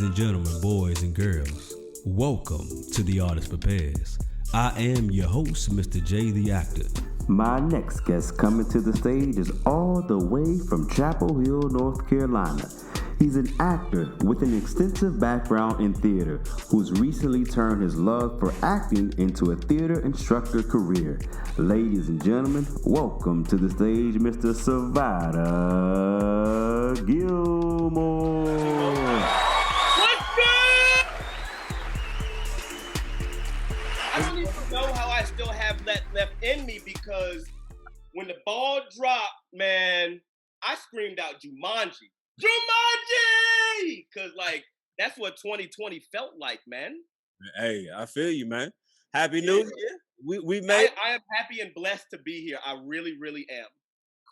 And gentlemen, boys and girls, welcome to The Artist Prepares. I am your host, Mr. J the Actor. My next guest coming to the stage is all the way from Chapel Hill, North Carolina. He's an actor with an extensive background in theater who's recently turned his love for acting into a theater instructor career. Ladies and gentlemen, welcome to the stage, Mr. Savada Gilmore. I don't even know how I still have that left in me, because when the ball dropped, man, I screamed out Jumanji. Jumanji! Because, like, that's what 2020 felt like, man. Hey, I feel you, man. Happy New Year. We made I am happy and blessed to be here. I really, really am.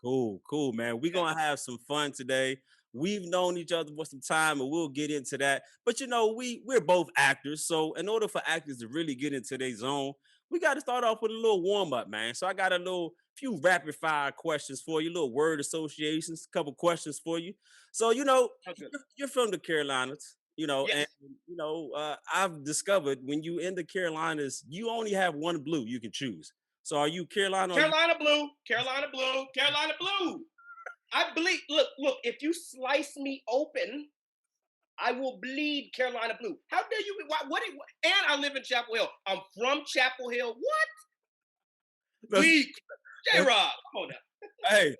Cool, man. We're gonna have some fun today. We've known each other for some time, and we'll get into that. But you know, we're both actors, so in order for actors to really get into their zone, we got to start off with a little warm up, man. So I got a few rapid fire questions for you, little word associations, a couple questions for you. So you know, you're from the Carolinas, Yes. and I've discovered when you in the Carolinas, you only have one blue you can choose. So are you Carolina? Carolina blue, Carolina blue, Carolina blue. I bleed. Look, if you slice me open, I will bleed Carolina blue. How dare you? And I live in Chapel Hill. I'm from Chapel Hill. What? Weak. J-Rob, come on now. Hey,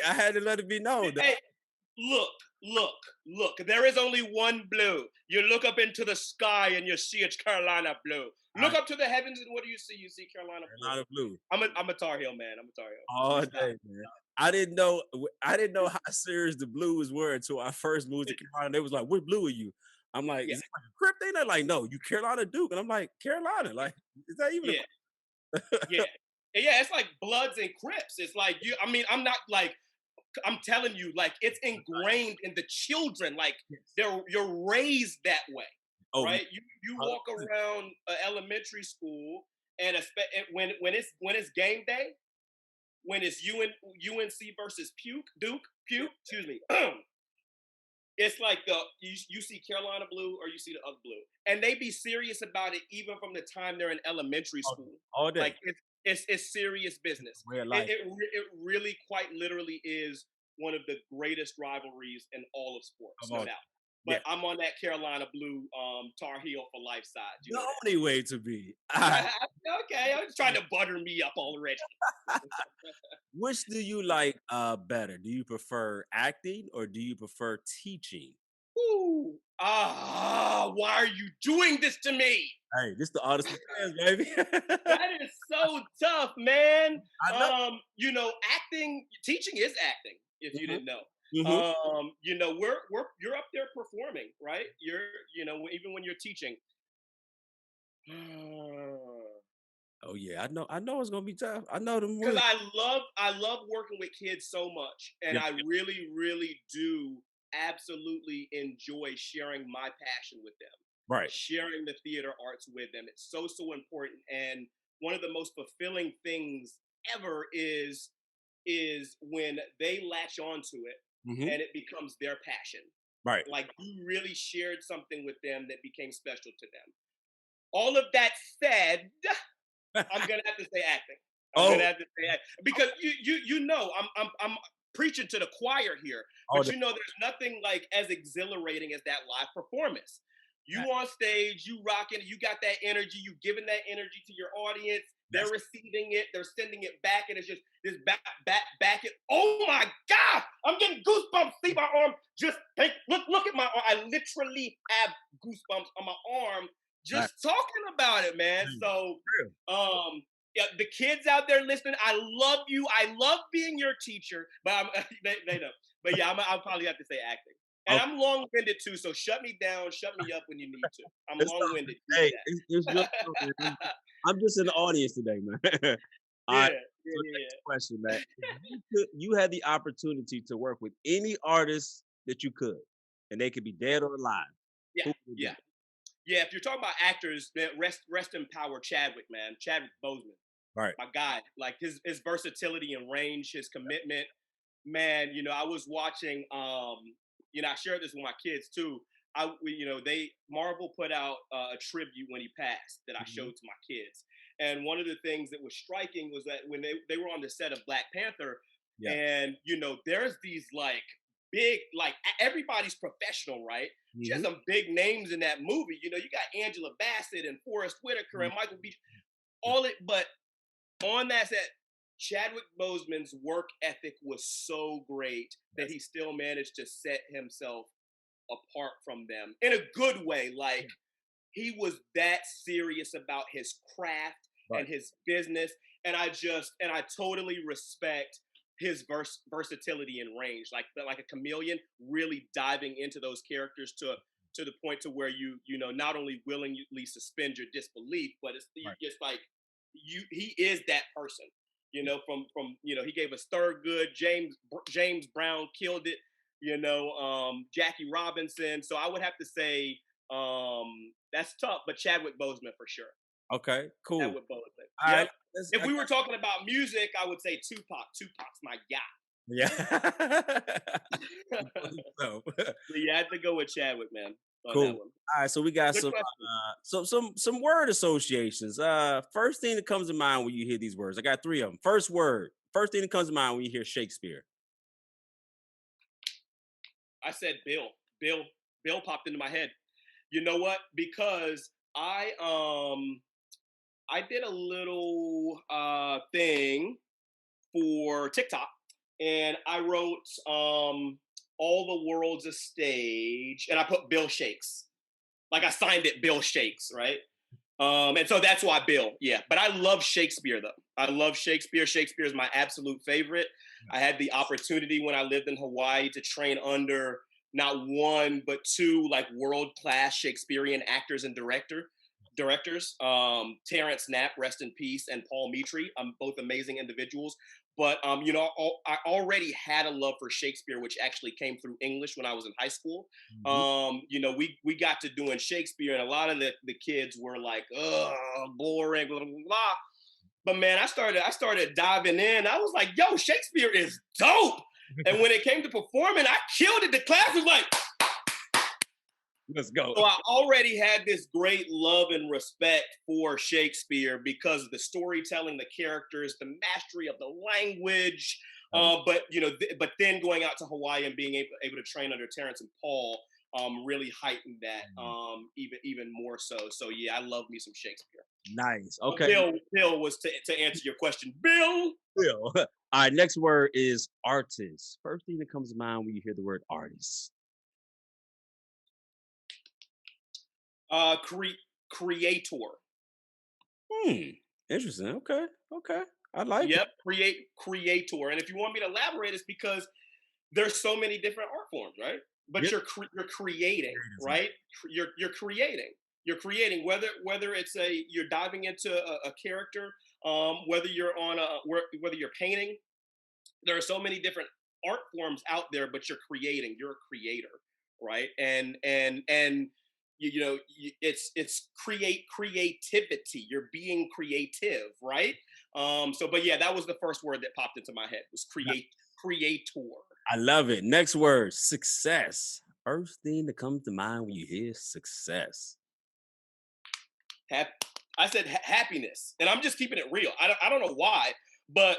I had to let it be known. Hey, look. There is only one blue. You look up into the sky and you see it's Carolina blue. Look up to the heavens and what do you see? You see Carolina blue. I'm a Tar Heel man. I'm a Tar Heel. All day, man. I didn't know how serious the Blues were until I first moved to Carolina. They was like, "What blue are you?" I'm like, "Is it like a Crip?" They're like, "No, you Carolina Duke," and I'm like, "Carolina." Like, is that even? Yeah. It's like Bloods and Crips. It's like you. I mean, I'm not like. I'm telling you, like it's ingrained in the children. Like you're raised that way, right? You walk around elementary school, and when it's game day, when it's UNC versus Duke, excuse me. It's like you see Carolina blue or you see the other blue, and they be serious about it even from the time they're in elementary school. All day. Like it's serious business. It really quite literally is one of the greatest rivalries in all of sports, no doubt. But I'm on that Carolina blue Tar Heel for life side. The only way to be. Okay, I'm just trying to butter me up already. Which do you like better? Do you prefer acting or do you prefer teaching? Ooh. Why are you doing this to me? Hey, this the Artist Prepares, baby. That is so tough, man. I know. Teaching is acting, if you didn't know. Mm-hmm. You're up there performing, right? Even when you're teaching. Oh yeah, I know it's gonna be tough. I know them because I love working with kids so much, and I really, really do absolutely enjoy sharing my passion with them. Right, sharing the theater arts with them. It's so important, and one of the most fulfilling things ever is when they latch onto it and it becomes their passion. Right, like you really shared something with them that became special to them. All of that said, I'm gonna have to say acting. Gonna have to say acting because I'm preaching to the choir here, but there's nothing like as exhilarating as that live performance. You on stage, you rocking, you got that energy, you giving that energy to your audience. They're receiving it, they're sending it back, and it's just this back. Oh my God! I'm getting goosebumps. See my arm? Look at my arm. I literally have goosebumps on my arm just talking about it, man. So, the kids out there listening, I love you. I love being your teacher, but they know. But yeah, I'll probably have to say acting. And I'm long-winded too, so shut me down, shut me up when you need to. I'm long-winded. Hey, it's your I'm just in the audience today, man. Next question, man. You had the opportunity to work with any artist that you could, and they could be dead or alive. Yeah. If you're talking about actors, then rest in power, Chadwick, man. Chadwick Boseman. Right. My guy. Like his versatility and range, his commitment. Man, I was watching I shared this with my kids too. Marvel put out a tribute when he passed that I showed to my kids. And one of the things that was striking was that when they were on the set of Black Panther, and there's these like big, like everybody's professional, right? Just some big names in that movie. You got Angela Bassett and Forrest Whitaker and Michael B. But on that set, Chadwick Boseman's work ethic was so great that he still managed to set himself apart from them in a good way. Like he was that serious about his craft and his business, and I totally respect his versatility and range, like a chameleon, really diving into those characters to the point to where you not only willingly suspend your disbelief, but it's like he is that person. From he gave us Thurgood, James Brown killed it. Jackie Robinson. So I would have to say that's tough, but Chadwick Boseman for sure. Okay, cool. Chadwick Boseman. All right. If we were talking about music, I would say Tupac. Tupac's my guy. Yeah. So you had to go with Chadwick, man. Cool. All right, so we got some word associations. First thing that comes to mind when you hear these words. I got 3 of them. First thing that comes to mind when you hear Shakespeare. I said Bill. Bill popped into my head. You know what? Because I did a little thing for TikTok, and I wrote All the World's a Stage, and I put Bill Shakes. Like I signed it Bill Shakes, right? And so that's why Bill, yeah. But I love Shakespeare, though. I love Shakespeare. Shakespeare is my absolute favorite. I had the opportunity when I lived in Hawaii to train under not 1, but 2 like world-class Shakespearean actors and directors. Terrence Knapp, rest in peace, and Paul Mitri, both amazing individuals. But I already had a love for Shakespeare, which actually came through English when I was in high school. We got to doing Shakespeare, and a lot of the kids were like, "Ugh, boring, blah blah blah." But man, I started diving in. I was like, "Yo, Shakespeare is dope!" And when it came to performing, I killed it. The class was like, let's go. So I already had this great love and respect for Shakespeare because of the storytelling, the characters, the mastery of the language. But then going out to Hawaii and being able to train under Terrence and Paul really heightened that even more so. So yeah, I love me some Shakespeare. Nice. Okay. Bill was to answer your question. Bill. All right. Next word is artist. First thing that comes to mind when you hear the word artist. Creator. Interesting. Okay. I like it. Creator. And if you want me to elaborate, it's because there's so many different art forms, right? But you're creating, right? You're creating whether it's you're diving into a character, whether you're painting. There are so many different art forms out there, but you're creating. You're a creator, right? And it's creativity. You're being creative, right? But yeah, that was the first word that popped into my head was creator. I love it. Next word, success. First thing that comes to mind when you hear success. I said happiness, and I'm just keeping it real. I don't know why, but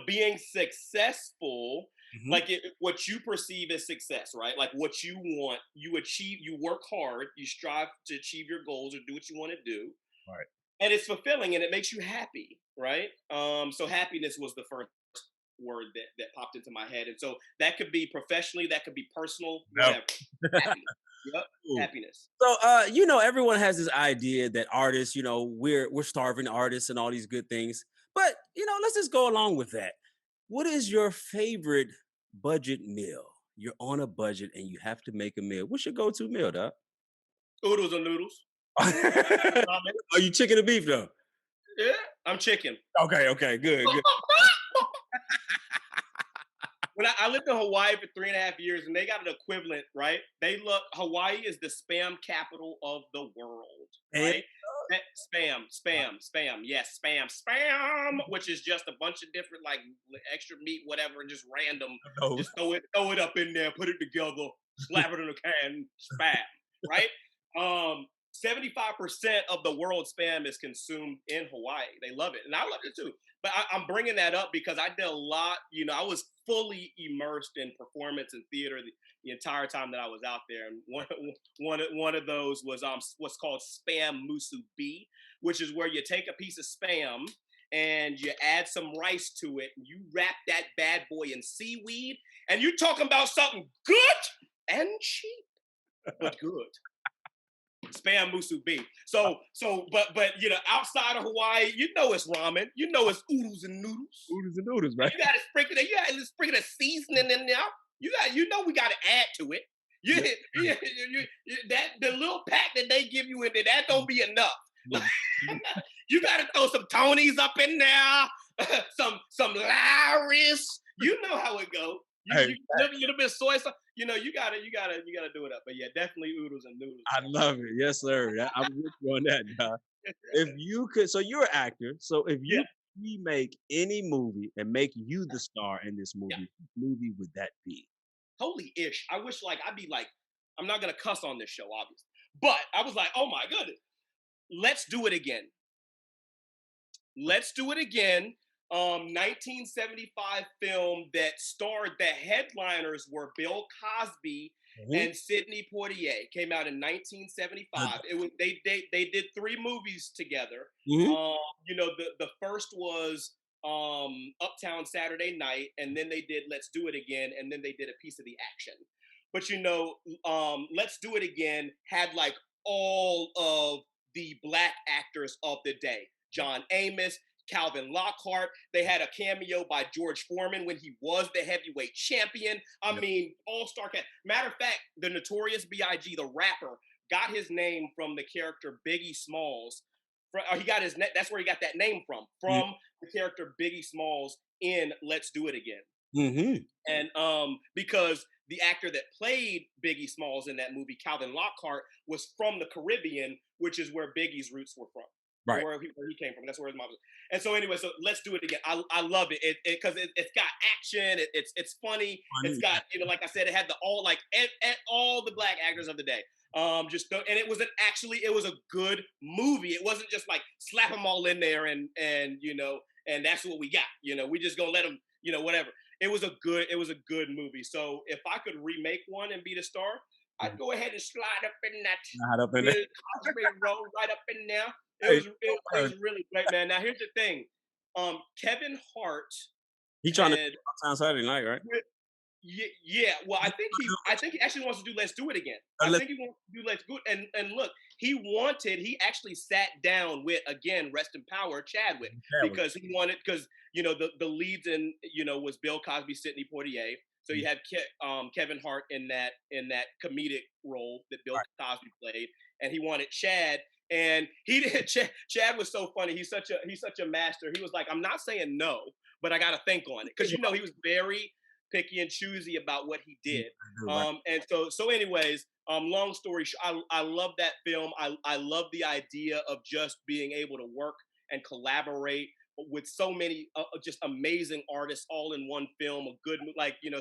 being successful. Like what you perceive as success, right? Like what you want, you achieve, you work hard, you strive to achieve your goals or do what you want to do. Right. And it's fulfilling and it makes you happy, right? So happiness was the first word that popped into my head. And so that could be professionally, that could be personal, whatever. Happiness. So everyone has this idea that artists, we're starving artists and all these good things. But let's just go along with that. What is your favorite budget meal? You're on a budget and you have to make a meal. What's your go-to meal, Doc? Oodles and noodles. Are you chicken or beef, though? Yeah, I'm chicken. Okay, good. When I lived in Hawaii for 3.5 years, and they got an equivalent, right? Hawaii is the spam capital of the world, right? Spam. Yes, spam, which is just a bunch of different like extra meat, whatever, just random. Just throw it up in there, put it together. slap it in a can, spam, right? 75% of the world's spam is consumed in Hawaii. They love it, and I love it too. But I'm bringing that up because I did a lot. I was fully immersed in performance and theater the entire time that I was out there. And one of those was what's called spam musubi, which is where you take a piece of spam and you add some rice to it, and you wrap that bad boy in seaweed, and you're talking about something good and cheap, but good. Spam musubi. So, but outside of Hawaii, it's ramen. It's oodles and noodles. Oodles and noodles, right? You got to sprinkle it. You got to sprinkle a seasoning in there. We got to add to it. That the little pack that they give you in there, that don't be enough. You got to throw some Tonys up in there, some Larry's. You know how it goes. A little bit of soy sauce. You gotta do it up. But yeah, definitely oodles and noodles. I love it. Yes, sir. I'm with you on that, dog. If you could, so you're an actor. So if you remake any movie and make you the star in this movie, what movie would that be? Holy ish. I wish I'd be I'm not gonna cuss on this show, obviously. But I was like, oh my goodness. Let's do it again. 1975 film that starred, the headliners were Bill Cosby and Sidney Poitier. Came out in 1975. It was they did 3 movies together. The first was Uptown Saturday Night, and then they did Let's Do It Again, and then they did A Piece of the Action. But Let's Do It Again had all of the black actors of the day. John Amos, Calvin Lockhart. They had a cameo by George Foreman when he was the heavyweight champion. I mean, all-star cast. Matter of fact, the Notorious B.I.G., the rapper, got his name from the character Biggie Smalls. That's where he got that name from the character Biggie Smalls in Let's Do It Again. And because the actor that played Biggie Smalls in that movie, Calvin Lockhart, was from the Caribbean, which is where Biggie's roots were from. Right. Where he came from. That's where his mom was. And so anyway, so Let's Do It Again. I love it because it's got action. It's funny. It's got, like I said, it had all the black actors of the day. And it was it was a good movie. It wasn't just slap them all in there and that's what we got. We just gonna let them, whatever. It was a good movie. So if I could remake one and be the star, I'd go ahead and slide up in that Cosby roll right up in there. It was really great, man. Now here's the thing. Kevin Hart. He trying to do Uptown Saturday Night, right? Yeah. Well, I think he actually wants to do Let's Do It Again. I think he wants to do Let's Do It. And look, he actually sat down with, again, rest in power, Chadwick, because he wanted, because the leads in was Bill Cosby, Sidney Poitier. So you had Kevin Hart in that comedic role that Bill Cosby played, and he wanted Chad. And he did. Chad was so funny. He's such a master. He was like, I'm not saying no, but I got to think on it, because he was very picky and choosy about what he did. And so anyways, long story short, I love that film. I love the idea of just being able to work and collaborate with so many just amazing artists all in one film. A good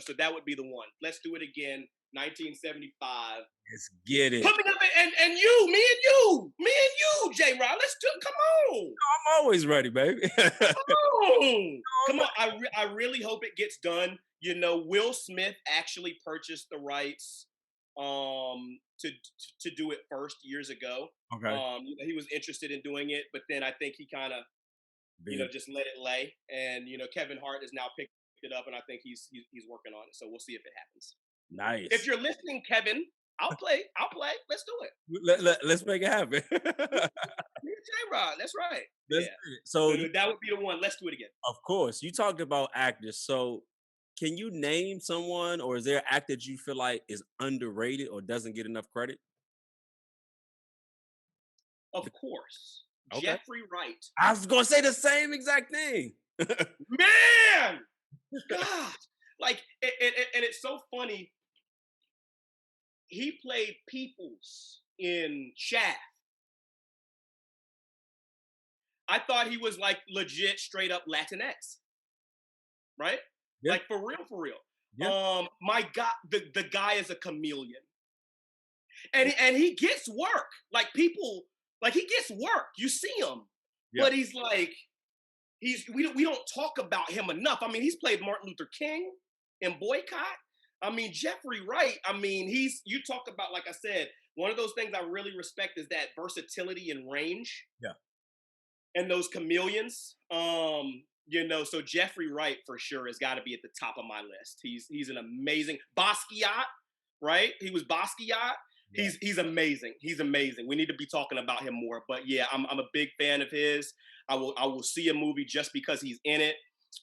so that would be the one. Let's Do It Again. 1975. Let's get it. Put me up and me and you, J. Rod. Let's do it. Come on. I'm always ready, baby. Come on. I really hope it gets done. Will Smith actually purchased the rights to do it first years ago. Okay. He was interested in doing it, but then I think he kind of just let it lay. And Kevin Hart has now picked it up, and I think he's working on it. So we'll see if it happens. Nice. If you're listening, Kevin, I'll play. Let's do it. Let's make it happen. J-Rod, that's right. So that would be the one. Let's do it again. Of course. You talked about actors. So can you name someone, or is there an actor that you feel like is underrated or doesn't get enough credit? Of course. Okay. Jeffrey Wright. I was going to say the same exact thing. Man! God! And it's so funny. He played Peoples in Shaft. I thought he was legit straight up Latinx. Right? Yeah. For real. Yeah. My God, the guy is a chameleon, and he gets work. Like people, like he gets work. You see him, Yeah. but he's like we don't talk about him enough. I mean, he's played Martin Luther King in Boycott. I mean, Jeffrey Wright. I mean, you talk about, like I said, one of those things I really respect is that versatility and range. Yeah. And those chameleons. So Jeffrey Wright for sure has got to be at the top of my list. He's an amazing Basquiat, right? He was Basquiat. Yeah. He's amazing. He's amazing. We need to be talking about him more. But yeah, I'm a big fan of his. I will see a movie just because he's in it.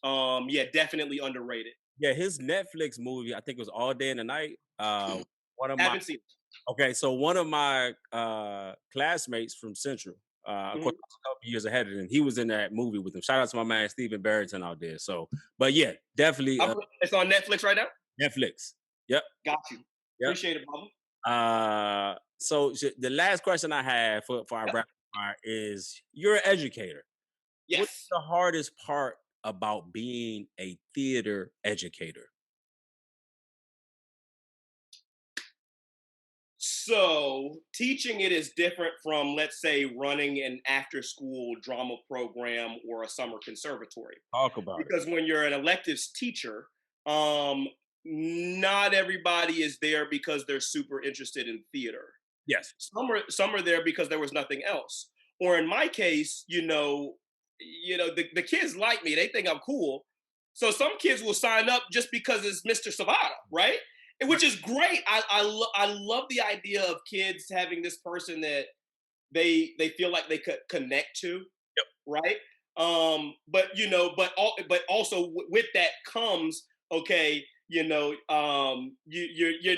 Yeah, definitely underrated. Yeah, his Netflix movie, I think it was All Day and the Night. One of my Haven't seen it. Okay, so one of my classmates from Central, of course, I was a couple years ahead of him. He was in that movie with him. Shout out to my man Stephen Barrington out there. So, but yeah, definitely it's on Netflix right now. Netflix. Yep. Got you. Yep. Appreciate it, brother. So the last question I have for our rapid fire is: you're an educator. Yes. What's the hardest part about being a theater educator? So teaching it is different from, let's say, running an after-school drama program or a summer conservatory. Talk about because when you're an electives teacher, not everybody is there because they're super interested in theater. Yes. Some are there because there was nothing else. Or in my case, the kids like me. They think I'm cool. So some kids will sign up just because it's Mr. Savada, right? Which is great. I love the idea of kids having this person that they feel like they could connect to, yep. Right? But also with that comes, okay, you're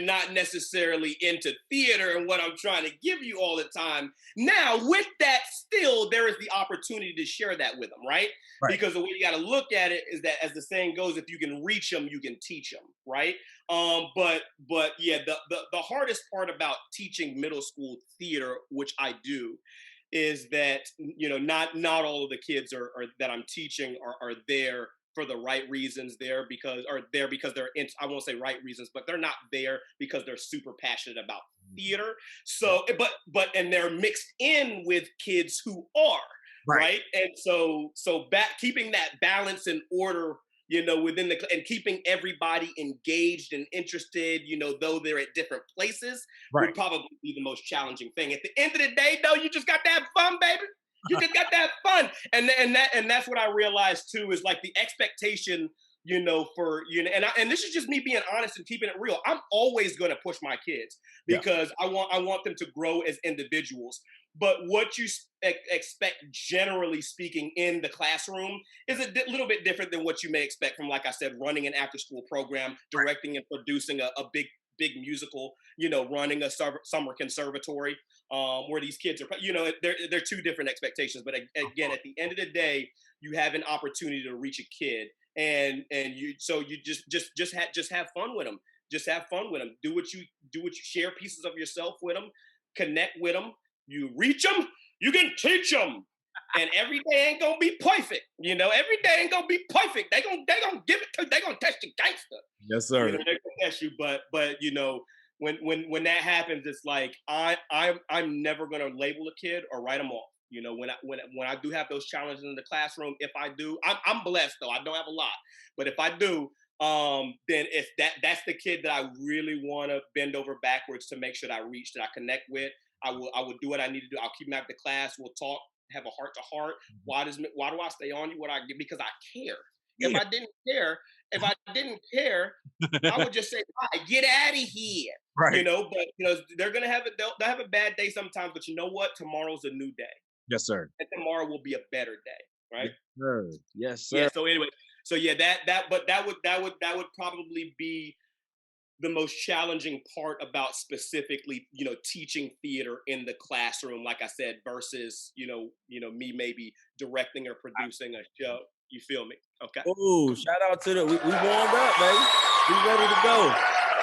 not necessarily into theater and what I'm trying to give you all the time. Now, with that, still there is the opportunity to share that with them, right? Because the way you got to look at it is that, as the saying goes, if you can reach them, you can teach them, right? But yeah, the hardest part about teaching middle school theater, which I do, is that not all of the kids are that I'm teaching are there for the right reasons. They're because they're in, I won't say right reasons, but they're not there because they're super passionate about theater. So and they're mixed in with kids who are right. And so keeping that balance and order, within and keeping everybody engaged and interested, though they're at different places, would probably be the most challenging thing. At the end of the day, though, you just got to have fun, baby. You just got to have fun. And that's what I realized too, is like the expectation, and this is just me being honest and keeping it real. I'm always going to push my kids because I want them to grow as individuals. But what you expect, generally speaking, in the classroom is a little bit different than what you may expect from, like I said, running an after-school program, directing and producing a big musical, running a summer conservatory, where these kids are, they're two different expectations. But again, at the end of the day, you have an opportunity to reach a kid, and you just have fun with them. Just have fun with them. Do what you share pieces of yourself with them, connect with them. You reach them, you can teach them. And every day ain't gonna be perfect. Every day ain't gonna be perfect. They gonna give it to, they gonna test you gangster. Yes, sir. They're gonna test you, but when that happens, it's like I'm never gonna label a kid or write them off. When I do have those challenges in the classroom, if I do, I'm blessed though. I don't have a lot, but if I do, then if that's the kid that I really want to bend over backwards to make sure that I reach, that I connect with. I will do what I need to do. I'll keep them after class. We'll talk, have a heart to heart. Why do I stay on you? Because I care. Yeah. If I didn't care, I would just say, get out of here. Right. But they're gonna they'll have a bad day sometimes. But you know what? Tomorrow's a new day. Yes, sir. And tomorrow will be a better day. Right. Yes, sir. Yes, sir. Yeah. So anyway, that would probably be the most challenging part about specifically, teaching theater in the classroom, like I said, versus, me maybe directing or producing a show. You feel me? Okay. Oh, shout out to we warmed up, baby. We ready to go.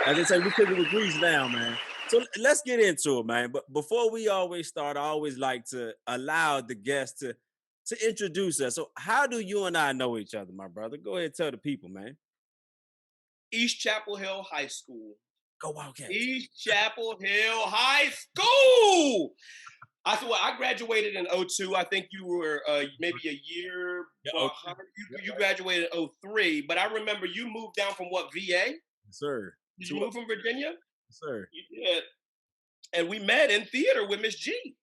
As they say, we cooking with grease now, man. So let's get into it, man. But before we always start, I always like to allow the guests to introduce us. So how do you and I know each other, my brother? Go ahead and tell the people, man. East Chapel Hill High School. Go Wildcats. East Chapel Hill High School. I graduated in 02. I think you were maybe a year behind. You graduated in 03, but I remember you moved down from what, VA? Yes, sir. Did you move from Virginia? Yes, sir. You did. And we met in theater with Miss G.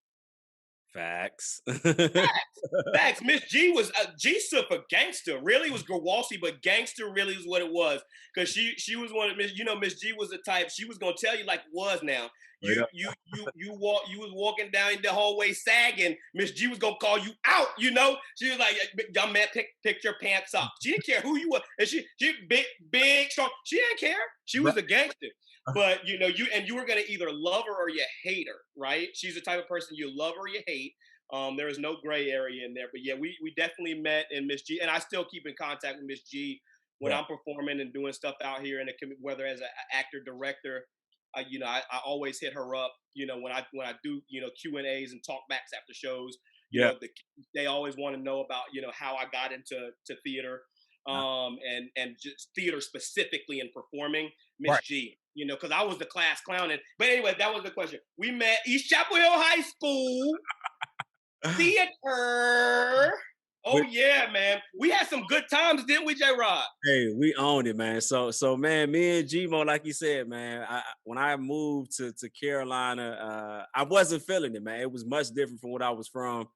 Facts. Facts. Miss G was G stood for gangster. Really, it was Grywalski, but gangster really is what it was. Because she was one of Miss. You know, Miss G was the type. She was gonna tell you like it was now. You was walking down the hallway sagging. Miss G was gonna call you out. You know, she was like, "Young man, pick your pants up." She didn't care who you were, and she big, strong. She didn't care. She was a gangster. But you know, you were gonna either love her or you hate her, right? She's the type of person you love or you hate. There is no gray area in there. But yeah, we definitely met in Miss G, and I still keep in contact with Miss G when I'm performing and doing stuff out here in the whether as an actor, director. I always hit her up. You know, when I do Q&As and talkbacks after shows. You know, they always want to know about how I got into theater, and just theater specifically and performing. Miss G. Because I was the class clown. But anyway, that was the question. We met East Chapel Hill High School theater. Oh yeah, man. We had some good times, didn't we, J-Rod? Hey, we owned it, man. So man, me and G-Mo, like you said, man, when I moved to Carolina, I wasn't feeling it, man. It was much different from what I was from.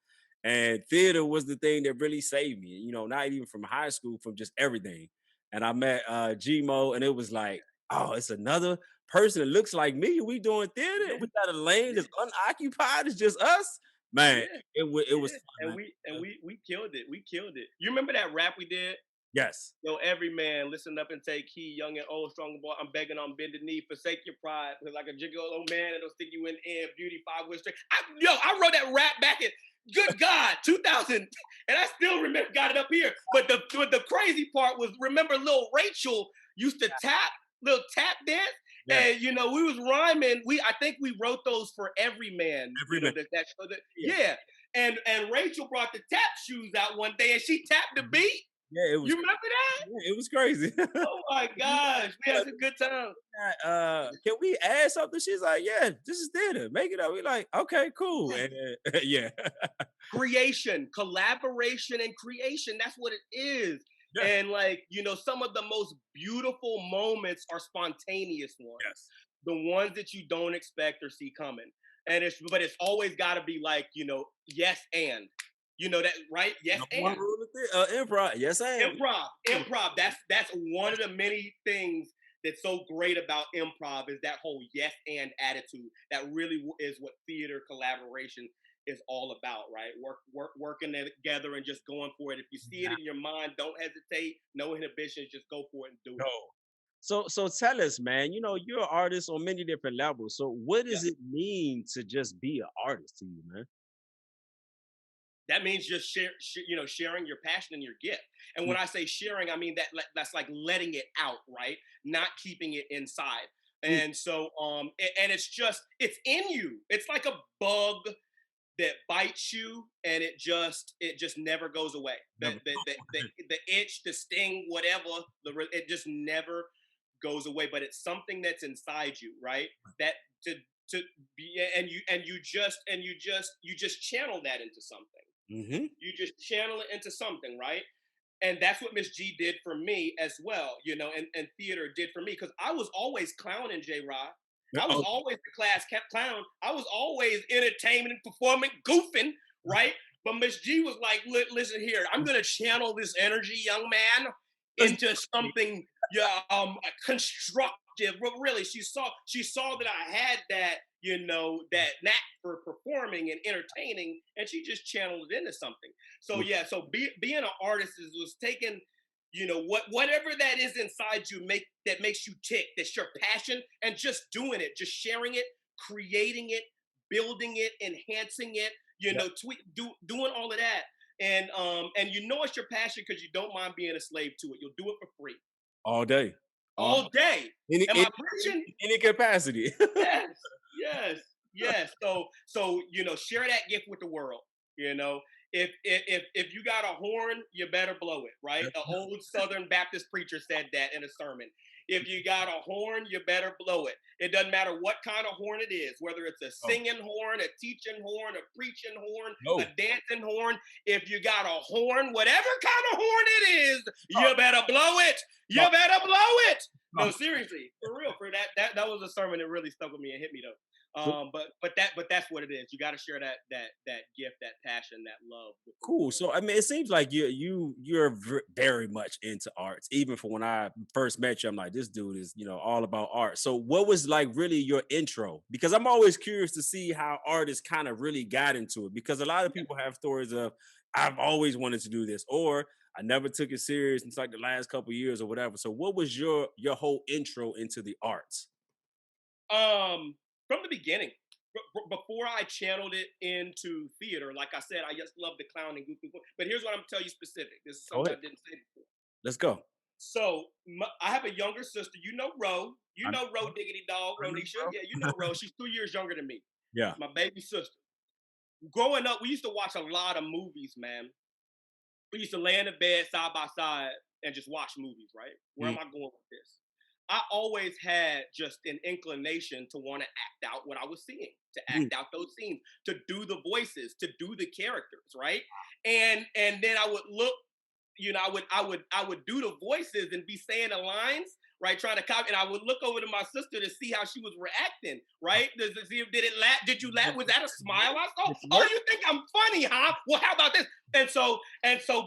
And theater was the thing that really saved me, not even from high school, from just everything. And I met G-Mo, and it was like, oh, it's another person that looks like me. We doing theater. Yeah. We got a lane that's unoccupied. It's just us. Man, it was fun, and we killed it. We killed it. You remember that rap we did? Yes. Every man, listen up and take heed, young and old, strong and boy. I'm begging on bended knee, forsake your pride. Cause like a jiggle old man, it'll stick you in air. Beauty 5 with straight. I wrote that rap back in good God 2000, and I still remember got it up here. But the crazy part was, remember, little Rachel used to little tap dance. Yeah. And we was rhyming. I think we wrote those for Every Man. Yeah. And Rachel brought the tap shoes out one day, and she tapped the beat. Yeah, it was. You remember that? Yeah, it was crazy. Oh my gosh, we had some good time. Can we add something? She's like, yeah, this is theater. Make it up. We like, okay, cool. And yeah. Creation, collaboration, and creation. That's what it is. Yeah. And some of the most beautiful moments are spontaneous ones. Yes. The ones that you don't expect or see coming. But it's always got to be like, yes and. That, right? Yes and. Improv. Yes and. Improv. That's one of the many things that's so great about improv, is that whole yes and attitude. That really is what theater collaboration is all about, right? Working together and just going for it. If you see it in your mind, don't hesitate. No inhibitions. Just go for it and do it. So tell us, man. You're an artist on many different levels. So what does it mean to just be an artist to you, man? That means just sharing your passion and your gift. And when I say sharing, I mean that's like letting it out, right? Not keeping it inside. And so, and it's in you. It's like a bug that bites you, and it just never goes away. The itch, the sting, whatever, it just never goes away. But it's something that's inside you, right? That to be, and you just channel that into something. Mm-hmm. You just channel it into something, right? And that's what Miss G did for me as well, and theater did for me, because I was always clowning, J-Rod. I was always the class clown. I was always entertaining and performing, goofing, right? But Miss G was like, listen here, I'm going to channel this energy, young man, into something constructive. But really, she saw that I had that, that knack for performing and entertaining, and she just channeled it into something. So being an artist was taking, whatever that is inside you that makes you tick, that's your passion, and just doing it, just sharing it, creating it, building it, enhancing it, doing all of that. And it's your passion because you don't mind being a slave to it. You'll do it for free. All day. All day. Am I preaching? Any capacity. Yes. So share that gift with the world. If you got a horn, you better blow it, right? An old Southern Baptist preacher said that in a sermon. If you got a horn, you better blow it. It doesn't matter what kind of horn it is, whether it's a singing horn, a teaching horn, a preaching horn, a dancing horn. If you got a horn, whatever kind of horn it is, you better blow it. You better blow it. No, seriously, for real. For that was a sermon that really stuck with me and hit me though. But that's what it is. You got to share that gift, that passion, that love. Cool. So I mean, it seems like you're very much into arts. Even for when I first met you, I'm like, this dude is all about art. So what was like really your intro? Because I'm always curious to see how artists kind of really got into it. Because a lot of people have stories of I've always wanted to do this, or I never took it serious until like the last couple of years or whatever. So what was your whole intro into the arts? From the beginning, before I channeled it into theater, like I said, I just love the clown and goofy. But here's what I'm gonna tell you specific. This is something I didn't say before. Let's go. So I have a younger sister. You know Ro. You know Ro Diggity Dog, Ronisha. Yeah, you know Ro. She's 2 years younger than me. Yeah. My baby sister. Growing up, we used to watch a lot of movies, man. We used to lay in the bed side by side and just watch movies, right? Where am I going with this? I always had just an inclination to want to act out what I was seeing, to act out those scenes, to do the voices, to do the characters, right? And then I would look, I would do the voices and be saying the lines, right? Trying to copy, and I would look over to my sister to see how she was reacting, right? Did it laugh? Did you laugh? Was that a smile I saw? Oh, you think I'm funny, huh? Well, how about this? And so,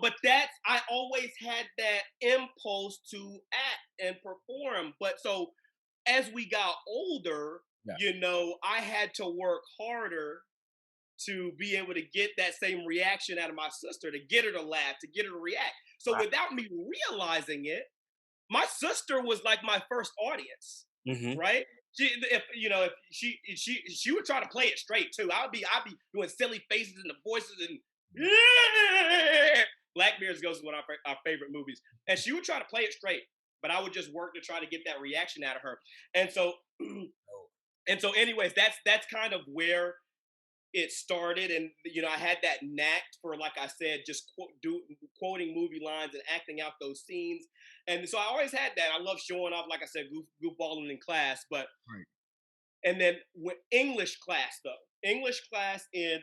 but I always had that impulse to act and perform. But so as we got older, I had to work harder to be able to get that same reaction out of my sister, to get her to laugh, to get her to react. So without me realizing it, my sister was like my first audience, right? If she would try to play it straight too. I'd be doing silly faces and the voices and Blackbeard's Ghost is one of our favorite movies, and she would try to play it straight, but I would just work to try to get that reaction out of her. And so, anyways, that's kind of where it started. And I had that knack for, like I said, just quoting movie lines and acting out those scenes. And so I always had that. I love showing off, like I said, goofballing in class. But and then with English class in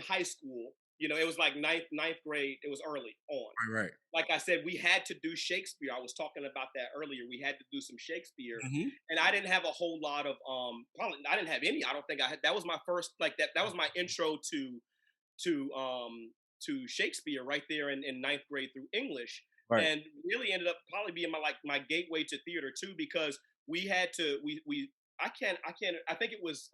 high school, it was like ninth grade. It was early on. Right. Like I said, we had to do Shakespeare. I was talking about that earlier. We had to do some Shakespeare, and I didn't have a whole lot of probably I didn't have any. I don't think I had. That was my first that was my intro to Shakespeare right there in ninth grade through English, and really ended up probably being my gateway to theater too, because we had to I think it was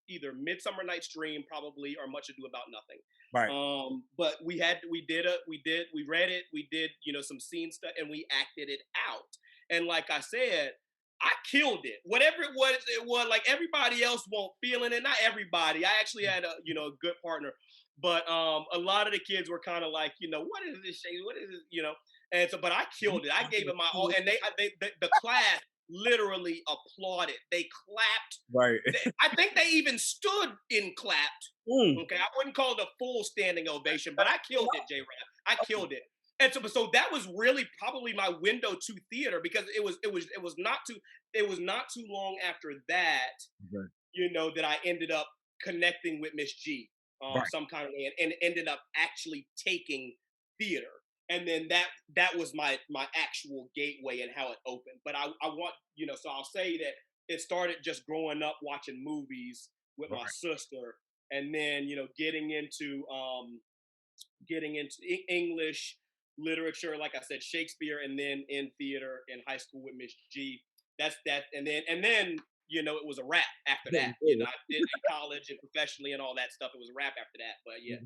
either Midsummer Night's Dream probably, or Much Ado About Nothing. Right. But we read it, we did, some scene stuff, and we acted it out. And like I said, I killed it. Whatever it was like everybody else won't feel it, and not everybody. I actually had a good partner, but a lot of the kids were kind of like, what is this shit? What is this? And so, but I killed it. I gave it my all, and the class literally applauded. They clapped. Right. I think they even stood and clapped. Okay, I wouldn't call it a full standing ovation, but I killed it, J-Rap. I killed it. And so that was really probably my window to theater, because it was not too long after that, that I ended up connecting with Miss G some kind of way, and ended up actually taking theater. And then that was my actual gateway and how it opened. But I want, so I'll say that it started just growing up watching movies with my sister, and then, getting into English literature, like I said, Shakespeare, and then in theater in high school with Miss G. That's that. And then it was a wrap after that. I did in college and professionally and all that stuff. It was a wrap after that. But yeah,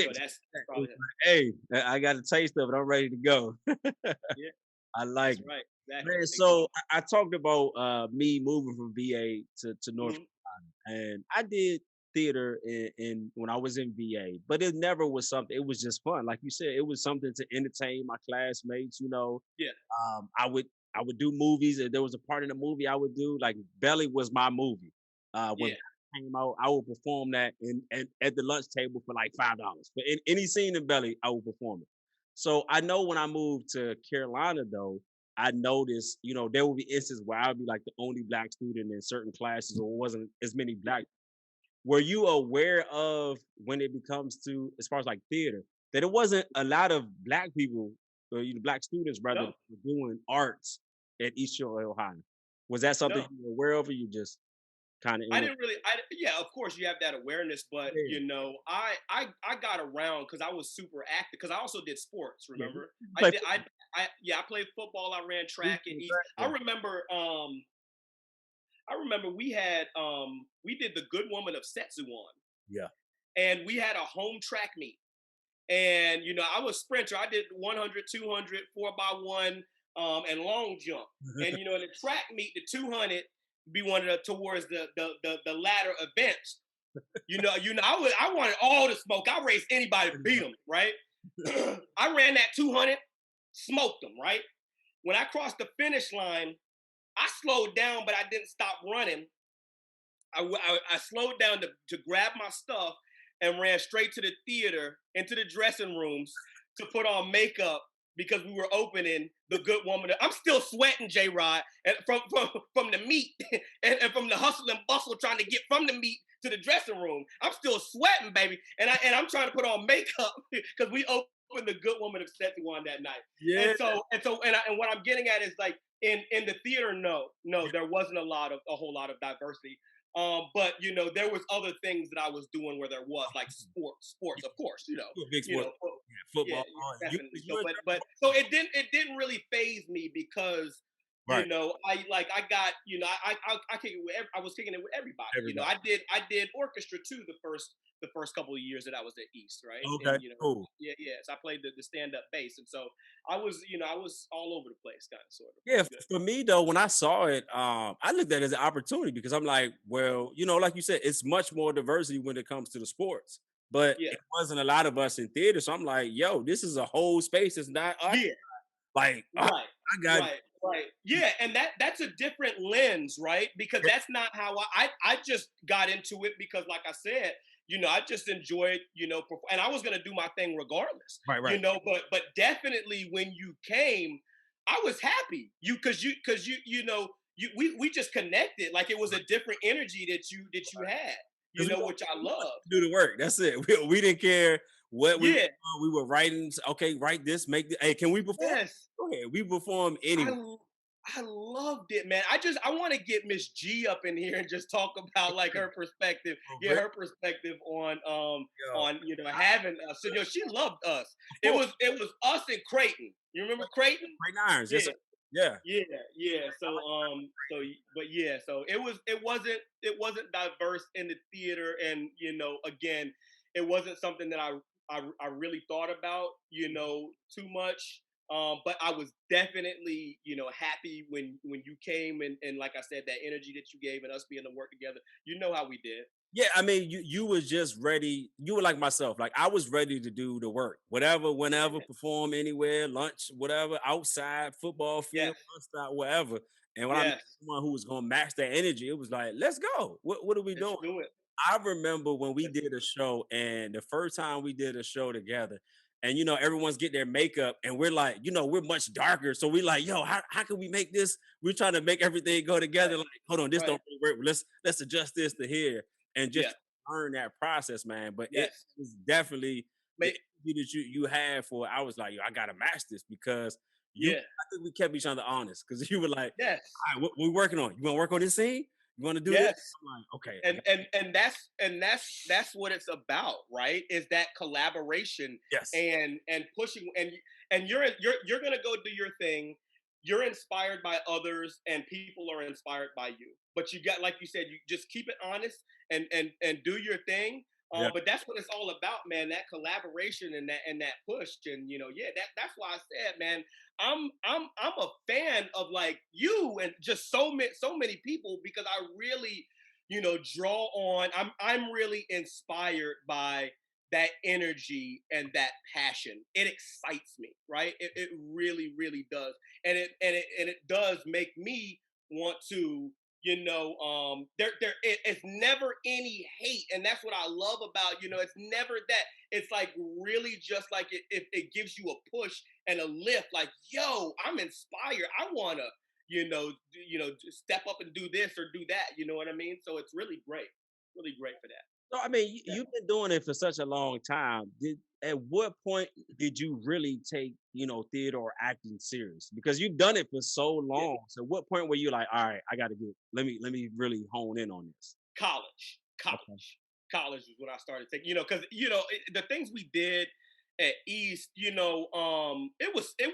so that's probably it. Hey, I got a taste of it. I'm ready to go. Yeah, I like it. Right. Exactly. Man, so I talked about me moving from VA to North Carolina, and I did theater in when I was in VA, but it never was something. It was just fun, like you said. It was something to entertain my classmates. Yeah. I would do movies. If there was a part in the movie I would do, like Belly was my movie. When it came out, I would perform that at the lunch table for like $5. For any scene in Belly, I would perform it. So I know when I moved to Carolina, though, I noticed, there would be instances where I would be like the only black student in certain classes, or wasn't as many black. Were you aware of when it becomes to as far as like theater that it wasn't a lot of black people, or black students rather, No, that were doing arts at East Ohio? Was that something no. you were aware of, or you just kind of I in it? didn't really. Yeah, of course you have that awareness, but Yeah, I got around because I was super active. Because I also did sports. yeah. Remember, You I play did. football. I played football. I ran You track at play East. track, I yeah. remember. I remember we had we did the Good Woman of Setsuan, Yeah. and we had a home track meet. And I was sprinter. I did 100, 200, 4x1, and long jump. And in the track meet, the 200 be one of the towards the latter events. I wanted all the smoke. I raced anybody to beat them, right? I ran that 200, smoked them, right? When I crossed the finish line, I slowed down, but I didn't stop running. I slowed down to grab my stuff and ran straight to the theater, into the dressing rooms to put on makeup because we were opening the Good Woman. I'm still sweating, J Rod, and from the meet and from the hustle and bustle trying to get from the meet to the dressing room. I'm still sweating, baby, and I'm trying to put on makeup because we opened the Good Woman of Setsuan that night. Yeah. And what I'm getting at is like in the theater, no, there wasn't a whole lot of diversity. But there was other things that I was doing where there was like sports, of course, You're a big you sports. know, Yeah, yeah, football. definitely. You But so it didn't really phase me because right. I got I kick it with I was kicking it with everybody. Everybody. I did orchestra too the first couple of years that I was at East, right? Okay. And Cool. yeah. So I played the stand up bass, and so I was all over the place, kind of sort of. It Yeah, was good. for me though, when I saw it, I looked at it as an opportunity because I'm like, well, like you said, it's much more diversity when it comes to the sports, but Yeah, it wasn't a lot of us in theater. So I'm like, yo, this is a whole space. It's not us. yeah. Like, Right, I got right. Yeah, and that's a different lens, right? Because that's not how I just got into it because, like I said, I just enjoyed, and I was gonna do my thing regardless, right, right. But definitely when you came, I was happy. We just connected like it was a different energy that you had, Because which I loved. do the work. That's it. We didn't care what we were Yeah. doing. We were writing. Okay, write this, make this. Hey, can we perform? Yes. Go ahead. We perform anyway. I I loved it, man. I want to get Miss G up in here and just talk about like her perspective. For Yeah, real, her perspective on yo, having us. So she loved us. of It course, was it was us and Creighton. You remember Creighton? great irons. Yes, Yeah. sir. Yeah. Yeah. So it wasn't diverse in the theater, and again, it wasn't something that I really thought about, too much. But I was definitely, happy when you came, and like I said, that energy that you gave and us being to work together. You know how we did. Yeah, I mean, you was just ready. You were like myself. Like I was ready to do the work, whatever, whenever, Yeah. perform anywhere, lunch, whatever, outside, football field, Yes. bus stop, wherever. And when I met Yes. someone who was gonna match that energy, it was like, let's go. What are we Let's doing? do it. I remember when we Let's do did a it. show, and the first time we did a show together, and everyone's getting their makeup, and we're like, we're much darker. So we like, yo, how can we make this? We're trying to make everything go together. Right. Like, hold on, this Right. don't really work. Let's adjust this to here and Yeah. just learn that process, man. But it Yes. was definitely the May, energy that you had for it. I was like, yo, I gotta match this because yeah. I think we kept each other honest because you were like, Yes. all right, what we working on? You want to work on this scene? You want to do this? Yes. I'm like, okay, I and got and and that's what it's about, right? Is that collaboration yes, and pushing, and you're gonna go do your thing. You're inspired by others, and people are inspired by you. But you got, like you said, you just keep it honest and do your thing. yeah, But that's what it's all about, man. That collaboration and that push, and yeah, that's why I said, man, I'm a fan of like you and just so many people because I really, draw on. I'm really inspired by that energy and that passion. It excites me, right? It really, really does, and it does make me want to it's never any hate, and that's what I love about, it's never that. It's like really just like it gives you a push and a lift, like, yo, I'm inspired, I want to, step up and do this or do that, you know what I mean? So it's really great for that. So I mean, Yeah. you've been doing it for such a long time. At what point did you really take, theater or acting serious? Because you've done it for so Yeah. long. So what point were you like, all right, I gotta let me really hone in on this? College, Okay. college was when I started taking, because the things we did at East, it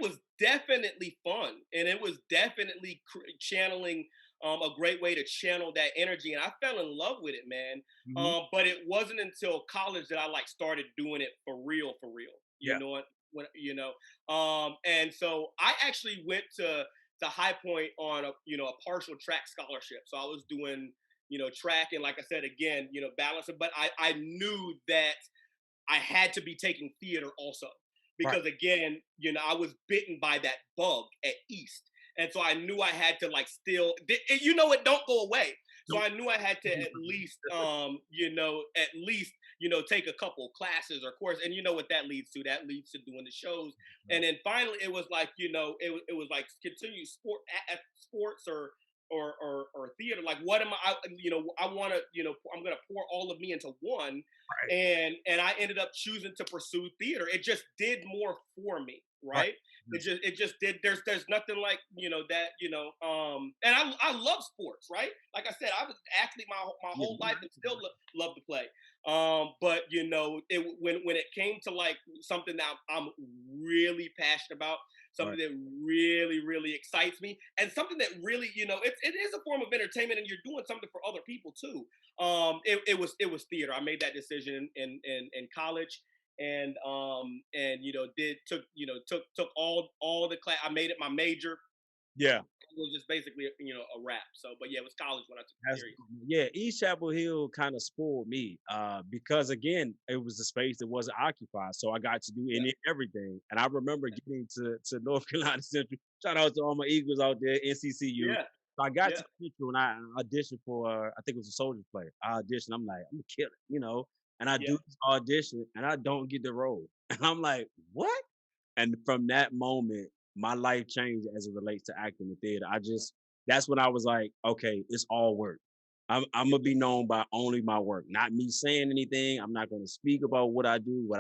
was definitely fun, and it was definitely channeling, a great way to channel that energy, and I fell in love with it, man. Hmm. But it wasn't until college that I like started doing it for real. You Yeah. know what? And so I actually went to High Point on a partial track scholarship. So I was doing track, and like I said again, balancing. But I knew that I had to be taking theater also Right. because again, I was bitten by that bug at East, and so I knew I had to like still, it don't go away. So Nope. I knew I had to at least, take a couple classes or course, and you know what that leads to? That leads to doing the shows, and then finally it was like, it was like continue sports or theater. Like, what am I want to, I'm gonna pour all of me into one, Right. and I ended up choosing to pursue theater. It just did more for me, Right. right? It just did. There's nothing like that, and I love sports, right? Like I said, I was an athlete my Yeah. whole life and still love to play. But when it came to like something that I'm really passionate about, Right. something that really really excites me, and something that really, it is a form of entertainment, and you're doing something for other people too. It was theater. I made that decision in college, and did took all the class. I made it my major. Yeah. It was just basically a wrap. So, but yeah, it was college when I took it That's serious. yeah, East Chapel Hill kind of spoiled me because again, it was a space that wasn't occupied, so I got to do Yeah, any and everything. And I remember getting to North Carolina Central. Shout out to all my Eagles out there, NCCU. yeah, So I got yeah, to Central and I auditioned for I think it was a soldier play. I auditioned. I'm like, I'm gonna kill it. And I yeah, do this audition and I don't get the role, and I'm like, what? And from that moment, my life changed as it relates to acting in theater. That's when I was like, okay, it's all work. I'm yeah, gonna be known by only my work, not me saying anything. I'm not gonna speak about what I do,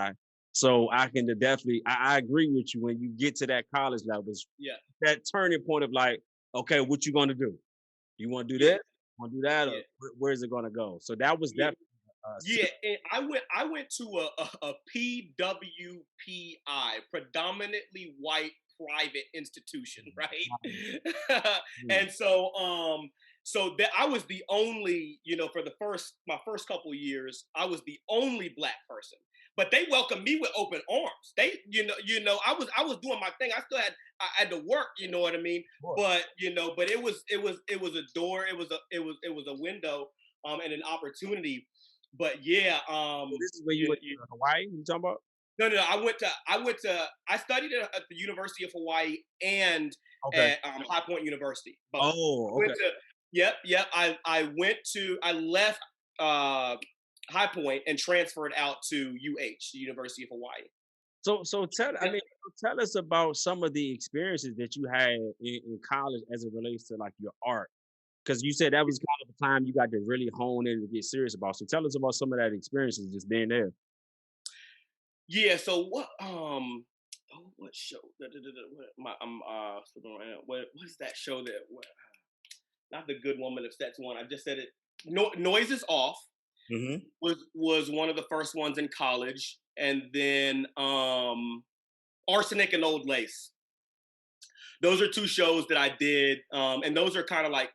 so I can definitely I agree with you when you get to that college level, it's yeah, that turning point of like, okay, what you gonna do? You wanna do yeah, this? Want to do that? Or yeah, where's it gonna go? So that was yeah. definitely Yeah, and I went to a PWPI, predominantly white private institution, right? mm, And so that I was the only, for my first couple of years, I was the only black person. But they welcomed me with open arms. They, I was doing my thing. I had to work, you know what I mean? sure. But it was a door, it was a window, and an opportunity. But yeah, So this is where you went to Hawaii. You talking about? no. I studied at the University of Hawaii and Okay. at High Point University. Both. I Oh, went okay. to Yep. I left High Point and transferred out to the University of Hawaii. So I Yeah. mean, tell us about some of the experiences that you had in college as it relates to like your art. Because you said that was kind of the time you got to really hone in and get serious about. So tell us about some of that experiences just being there. Yeah. So what show? What, my I'm flipping right now. What's that show not the Good Woman if that's one. I just said it. No, Noise is Off Hmm. was one of the first ones in college, and then Arsenic and Old Lace. Those are two shows that I did, and those are kind of like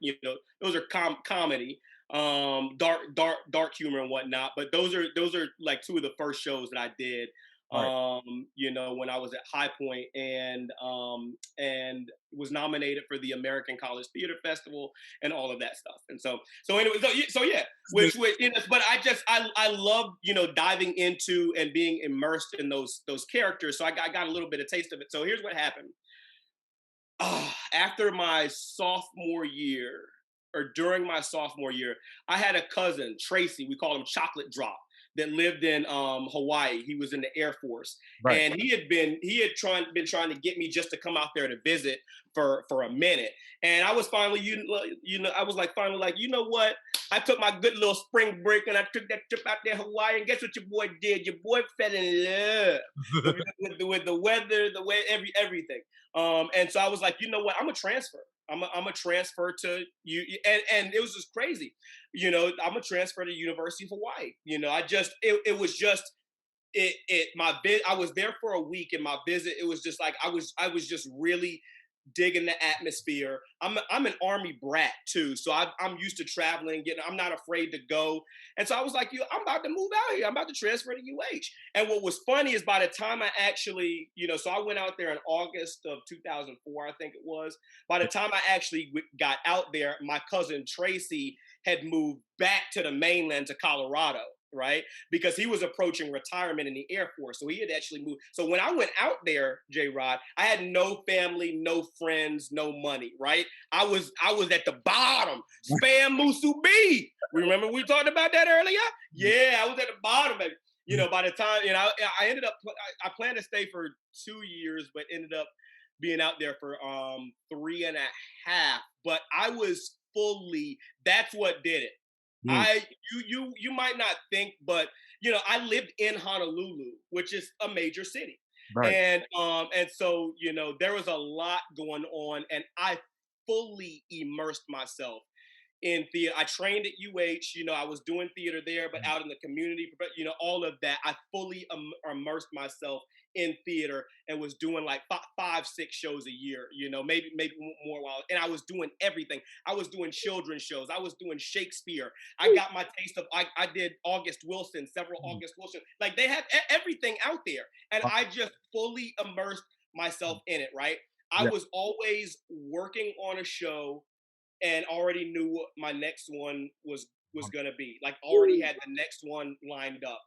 those are comedy, dark humor and whatnot. But those are like two of the first shows that I did. Right. When I was at High Point, and was nominated for the American College Theater Festival and all of that stuff. And so anyway, so yeah, which but I love diving into and being immersed in those characters. So I got a little bit of taste of it. So here's what happened. After my sophomore year, or during my sophomore year, I had a cousin, Tracy, we call him Chocolate Drop, that lived in Hawaii. He was in the Air Force, Right. and he had been trying to get me just to come out there to visit for a minute. And I was finally, I was like finally like, you know what? I took my good little spring break and I took that trip out there to Hawaii. And guess what your boy did? Your boy fell in love with the weather, the way everything. And so I was like, you know what? I'm a transfer. I'm a transfer to you, and it was just crazy. I'm a transfer to University of Hawaii. It was just I was there for a week, and my visit, it was just like I was just really digging the atmosphere. I'm an Army brat too, so I'm used to traveling. I'm not afraid to go, and so I was like, I'm about to move out here. I'm about to transfer to UH. And what was funny is by the time I actually, so I went out there in August of 2004, I think it was. By the time I actually got out there, my cousin Tracy had moved back to the mainland to Colorado, right? Because he was approaching retirement in the Air Force. So he had actually moved. So when I went out there, J-Rod, I had no family, no friends, no money, right? I was at the bottom. Spam Musu B. Remember we talked about that earlier? Yeah, I was at the bottom, baby. By the time, I ended up, I planned to stay for 2 years, but ended up being out there for 3.5. But I was fully, that's what did it. You might not think, but I lived in Honolulu, which is a major city. Right. And so, there was a lot going on, and I fully immersed myself in theater. I trained at UH, I was doing theater there, but out in the community, all of that. I fully immersed myself in theater and was doing like 5-6 shows a year, maybe more while. And I was doing everything. I was doing children's shows. I was doing Shakespeare. I got my taste of, I did August Wilson, several August Wilson. Like they have everything out there. And I just fully immersed myself in it, right? I was always working on a show and already knew what my next one was going to be. Like already had the next one lined up.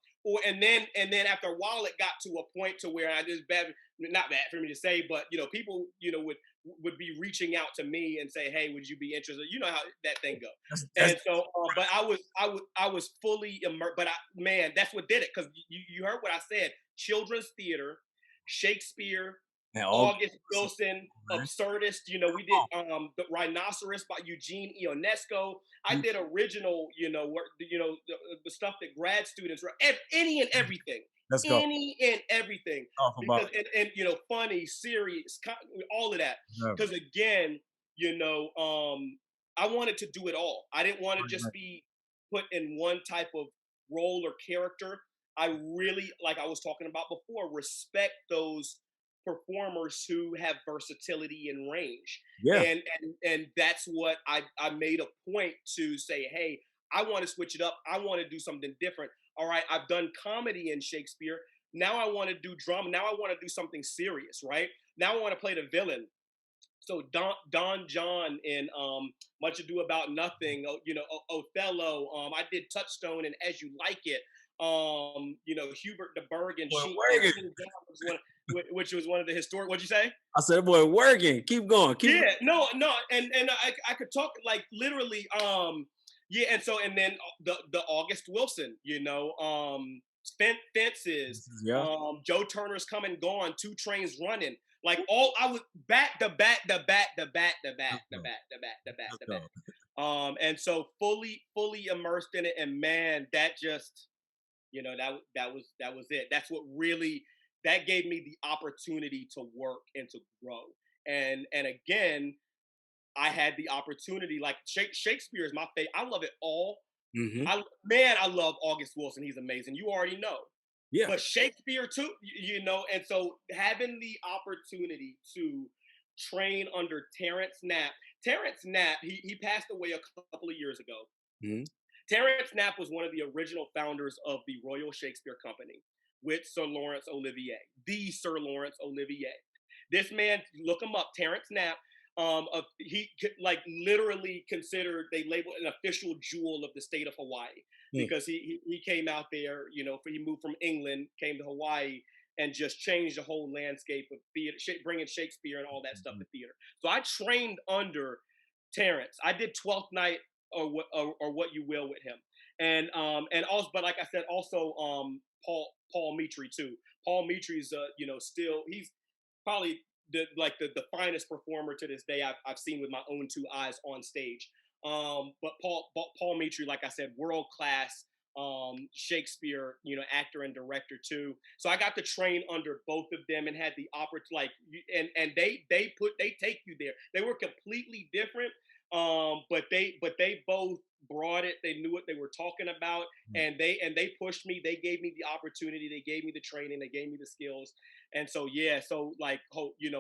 And then after a while, it got to a point to where not bad for me to say, but people would be reaching out to me and say, hey, would you be interested? You know how that thing goes. And so, but I was fully immersed. But man, that's what did it, because you heard what I said: children's theater, Shakespeare, August Wilson, Absurdist. We did the Rhinoceros by Eugene Ionesco. I did original, work, the stuff that grad students were, any and everything. Let's go. Any and everything. Because, and funny, serious, all of that. Because again, I wanted to do it all. I didn't want to just be put in one type of role or character. I really, like I was talking about before, respect those performers who have versatility and range. And that's what I made a point to say, hey, I want to switch it up. I want to do something different. All right, I've done comedy in Shakespeare. Now I want to do drama. Now I want to do something serious, right? Now I want to play the villain. So Don John in Much Ado About Nothing, Othello. I did Touchstone and As You Like It. Hubert de Burgh and which was one of the historic. What'd you say? I said, boy, working. Keep going. No, and I could talk like literally. And then the August Wilson, Fences. Joe Turner's Come and Gone, Two Trains Running. Like I was back to back. And so fully immersed in it, and man, that just. That was it. That's what really, that gave me the opportunity to work and to grow. And again, I had the opportunity, like Shakespeare is my favorite. I love it all. I love August Wilson. He's amazing. You already know. Yeah. But Shakespeare too, and so having the opportunity to train under Terrence Knapp. Terrence Knapp, he passed away a couple of years ago. Terrence Knapp was one of the original founders of the Royal Shakespeare Company with Sir Laurence Olivier, the Sir Laurence Olivier. This man, look him up, Terrence Knapp. He like literally considered, they labeled an official jewel of the state of Hawaii because he came out there, he moved from England, came to Hawaii, and just changed the whole landscape of theater, bringing Shakespeare and all that stuff to theater. So I trained under Terrence. I did 12th Night or What You Will with him, and also, but like I said, also Paul Mitri too. Paul Mitri's still he's probably the finest performer to this day I've seen with my own two eyes on stage. But Paul Mitri, like I said, world class Shakespeare, actor and director too. So I got to train under both of them and had the opportunity, and they take you there. They were completely different, but they both brought it. They knew what they were talking about, and they pushed me. They gave me the opportunity. They gave me the training. They gave me the skills. And so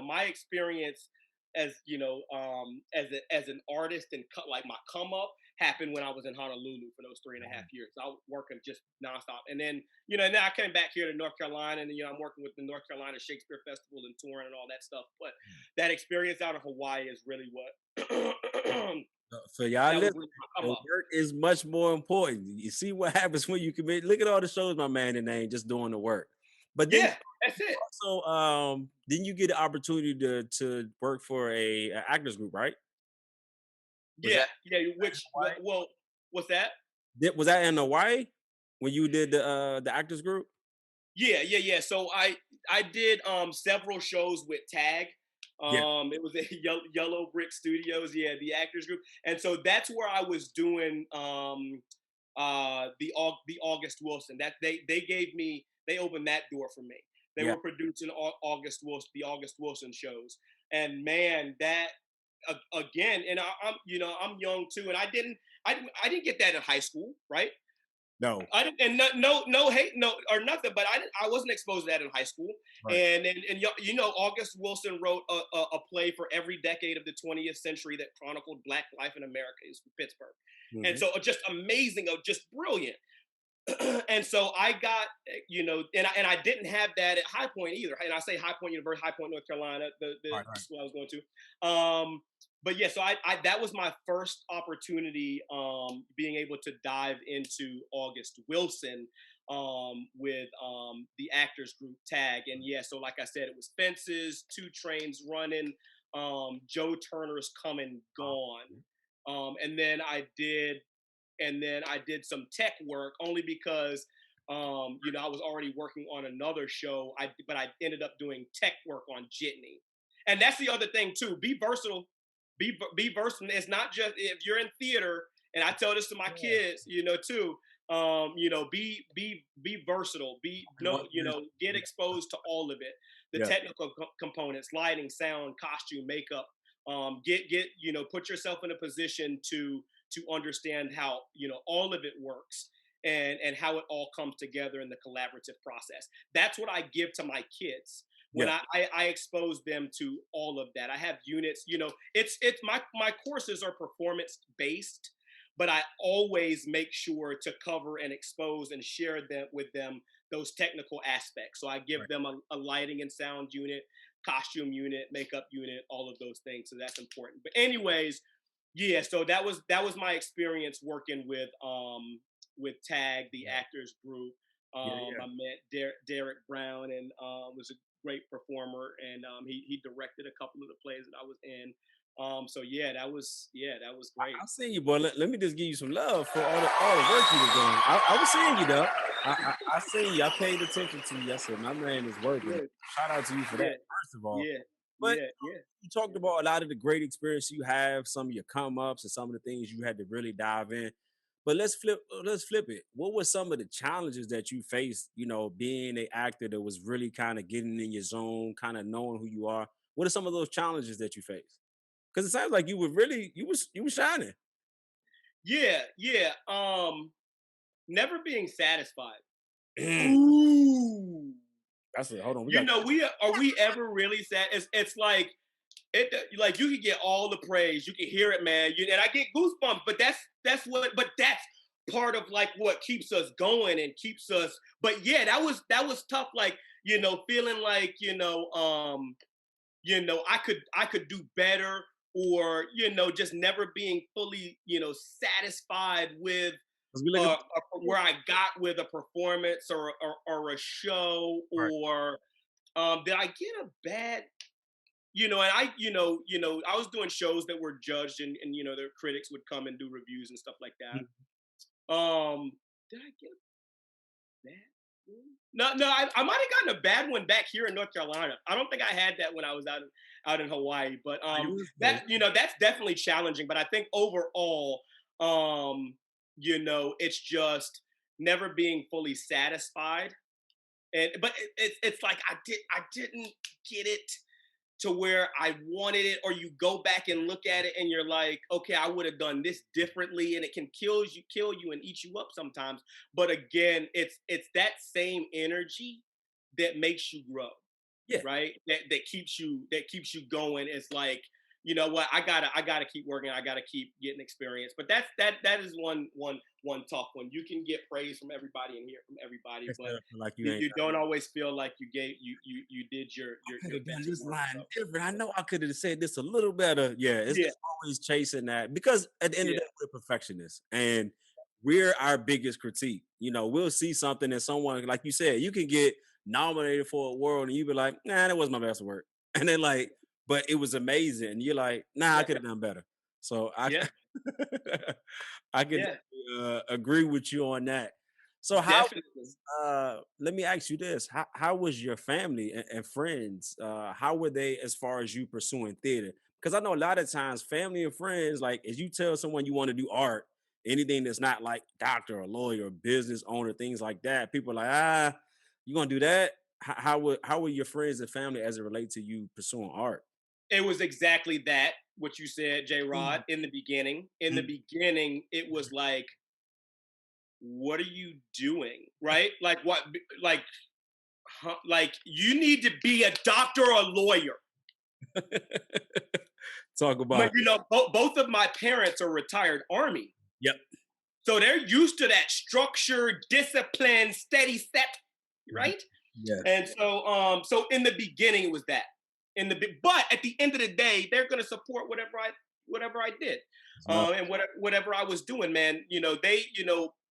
my experience as as an artist and like my come up happened when I was in Honolulu for those 3.5 years. I was working just nonstop, and then then I came back here to North Carolina, and I'm working with the North Carolina Shakespeare Festival and touring and all that stuff. But that experience out of Hawaii is really what. So y'all listen, the work is much more important. You see what happens when you commit. Look at all the shows my man and ain't just doing the work. But then that's it. Also, then you get the opportunity to work for a actors group, right? What's that? Was that in Hawaii when you did the actors group? Yeah. So I did several shows with Tag. It was at Yellow Brick Studios, the actors group, and so that's where I was doing the August Wilson. That they opened that door for me. They were producing the August Wilson shows, and man, that again, and I'm young too, and I didn't get that in high school, right? No, I didn't, and no hate, no or nothing, but I wasn't exposed to that in high school. Right. And August Wilson wrote a play for every decade of the 20th century that chronicled Black life in America. Is from Pittsburgh, and so just amazing, just brilliant. And so I got, and I didn't have that at High Point either. And I say High Point University, High Point, North Carolina, the school I was going to. But yeah, so I that was my first opportunity being able to dive into August Wilson with the actors group Tag. And so like I said, it was Fences, Two Trains Running, Joe Turner's Come and Gone. And then I did some tech work only because I was already working on another show. But I ended up doing tech work on Jitney. And that's the other thing too. Be versatile. Be versatile. It's not just if you're in theater, and I tell this to my kids, too. Be versatile. Get exposed to all of it. The technical components, lighting, sound, costume, makeup. Put yourself in a position to understand how all of it works and how it all comes together in the collaborative process. That's what I give to my kids when I expose them to all of that. I have units, it's my courses are performance based, but I always make sure to cover and expose and share them with them those technical aspects. So I give them a lighting and sound unit, costume unit, makeup unit, all of those things. So that's important. But anyways, so that was my experience working with Tag, the actors group. I met Derek Brown, and was a great performer, and he directed a couple of the plays that I was in. That was great. I see you, boy. Let me just give you some love for all the work you were doing. I was seeing you though. I see you. I paid attention to you. I said, my man is working. Shout out to you for that, first of all. But you talked about a lot of the great experience you have, some of your come ups, and some of the things you had to really dive in. But let's flip it. What were some of the challenges that you faced, being an actor that was really kind of getting in your zone, kind of knowing who you are? What are some of those challenges that you faced? Because it sounds like you were really, you were shining. Never being satisfied. Ooh. That's it. Hold on. Are we ever really sad? It's like like you can get all the praise, you can hear it, man. And I get goosebumps, but that's part of like what keeps us going and keeps us. But that was tough. Like feeling like I could do better, or just never being fully satisfied with where I got with a performance or a show, or did I get a bad and I was doing shows that were judged, and their critics would come and do reviews and stuff like Mhm. that. Did I get a bad one? No, no, I might have gotten a bad one back here in North Carolina. I don't think I had that when I was out in Hawaii, but It was good. that's definitely challenging. But I think overall, it's just never being fully satisfied. But it's like I didn't get it to where I wanted it, or you go back and look at it and you're like, okay, I would have done this differently, and it can kill you and eat you up sometimes. But again, it's that same energy that makes you grow, Yeah. right? That keeps you going. It's like, you know what, I gotta keep working, I gotta keep getting experience. But that is one tough one. You can get praise from everybody and hear from everybody, Instead but of feeling like you ain't you don't always feel like you did your I your, could your have done best this work. line So different. I know I could have said this a little better. Yeah, yeah, it's always chasing that because at the end of yeah, the day, we're perfectionists and we're our biggest critique. We'll see something in someone, like you said, you can get nominated for a award and you be like, nah, that wasn't my best work. And then like, but it was amazing. And you're like, nah, I yeah, could have done better. So I yeah, I could yeah, agree with you on that. So how definitely. let me ask you this. How was your family and friends? How were they as far as you pursuing theater? Because I know a lot of times family and friends, like as you tell someone you want to do art, anything that's not like doctor or lawyer or business owner, things like that, people are like, you gonna do that? How were your friends and family as it relates to you pursuing art? It was exactly that, what you said, J Rod, Mhm, in the beginning. In the mhm, beginning, it was like, what are you doing? Right? Like what, like, huh? Like, you need to be a doctor or a lawyer. Talk But about it. both of my parents are retired Army. Yep. So they're used to that structure, discipline, steady step, Mhm. right? Yes. And so in the beginning it was that. But at the end of the day, they're gonna support whatever I did, Love. and whatever I was doing, man.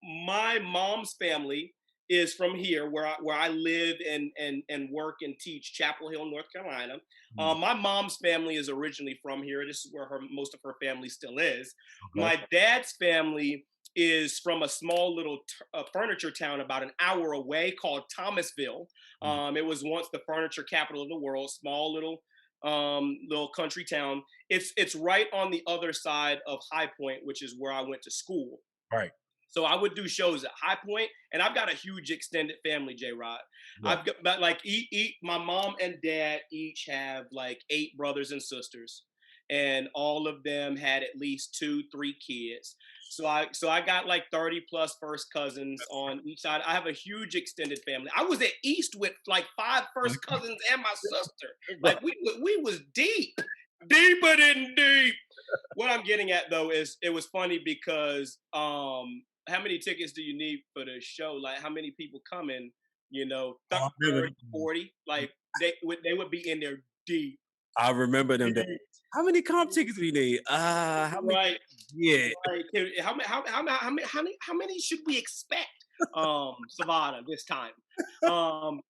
My mom's family is from here, where I live and work and teach, Chapel Hill, North Carolina. Mm, My mom's family is originally from here. This is where her most of her family still is. okay. My dad's family is from a small little furniture town about an hour away called Thomasville. Mhm. It was once the furniture capital of the world. Small little country town. It's right on the other side of High Point, which is where I went to school. Right. So I would do shows at High Point, and I've got a huge extended family, J Rod. Yeah. I've got but like my mom and dad each have like 8 brothers and sisters, and all of them had at least 2, 3 kids. So I got like 30 plus first cousins on each side. I have a huge extended family. I was at East with like 5 first cousins and my sister. Right. Like we was deep, deeper than deep. What I'm getting at though is it was funny because how many tickets do you need for the show? Like how many people coming? Oh, I remember 30, them. 40. Like they would be in there deep, I remember them days. deep. How many comp tickets do you need? How many? Right, Yeah. right. How many should we expect? Savada this time. Um,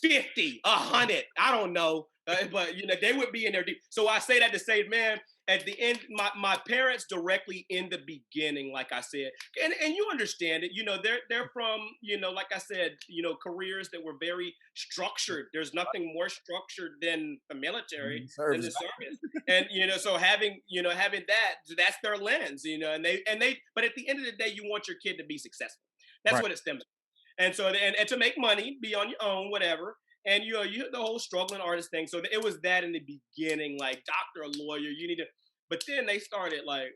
50, 100. I don't know. But they would be in there deep. So I say that to say, man, at the end, my parents directly in the beginning, like I said, and you understand it, they're from, like I said, careers that were very structured. There's nothing more structured than the military, than Service. the service. And so having that's their lens, and they but at the end of the day, you want your kid to be successful. That's Right. what it stems from. And so and to make money, be on your own, whatever. And you the whole struggling artist thing. So it was that in the beginning, like doctor or lawyer, you need to. But then they started like,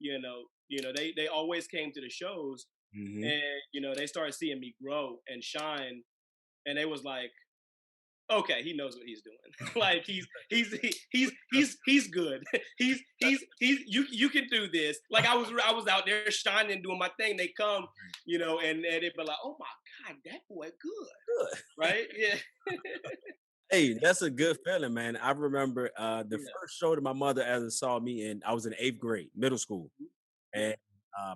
they always came to the shows, Hmm. and they started seeing me grow and shine, and they was like, okay, he knows what he's doing. Like he's good. You can do this. Like I was out there shining, doing my thing. They come, and they'd be like, oh my god, that boy good, Good. right? Yeah, Hey, that's a good feeling, man. I remember the yeah, first show that my mother ever saw me in. I was in 8th grade, middle school, yeah. and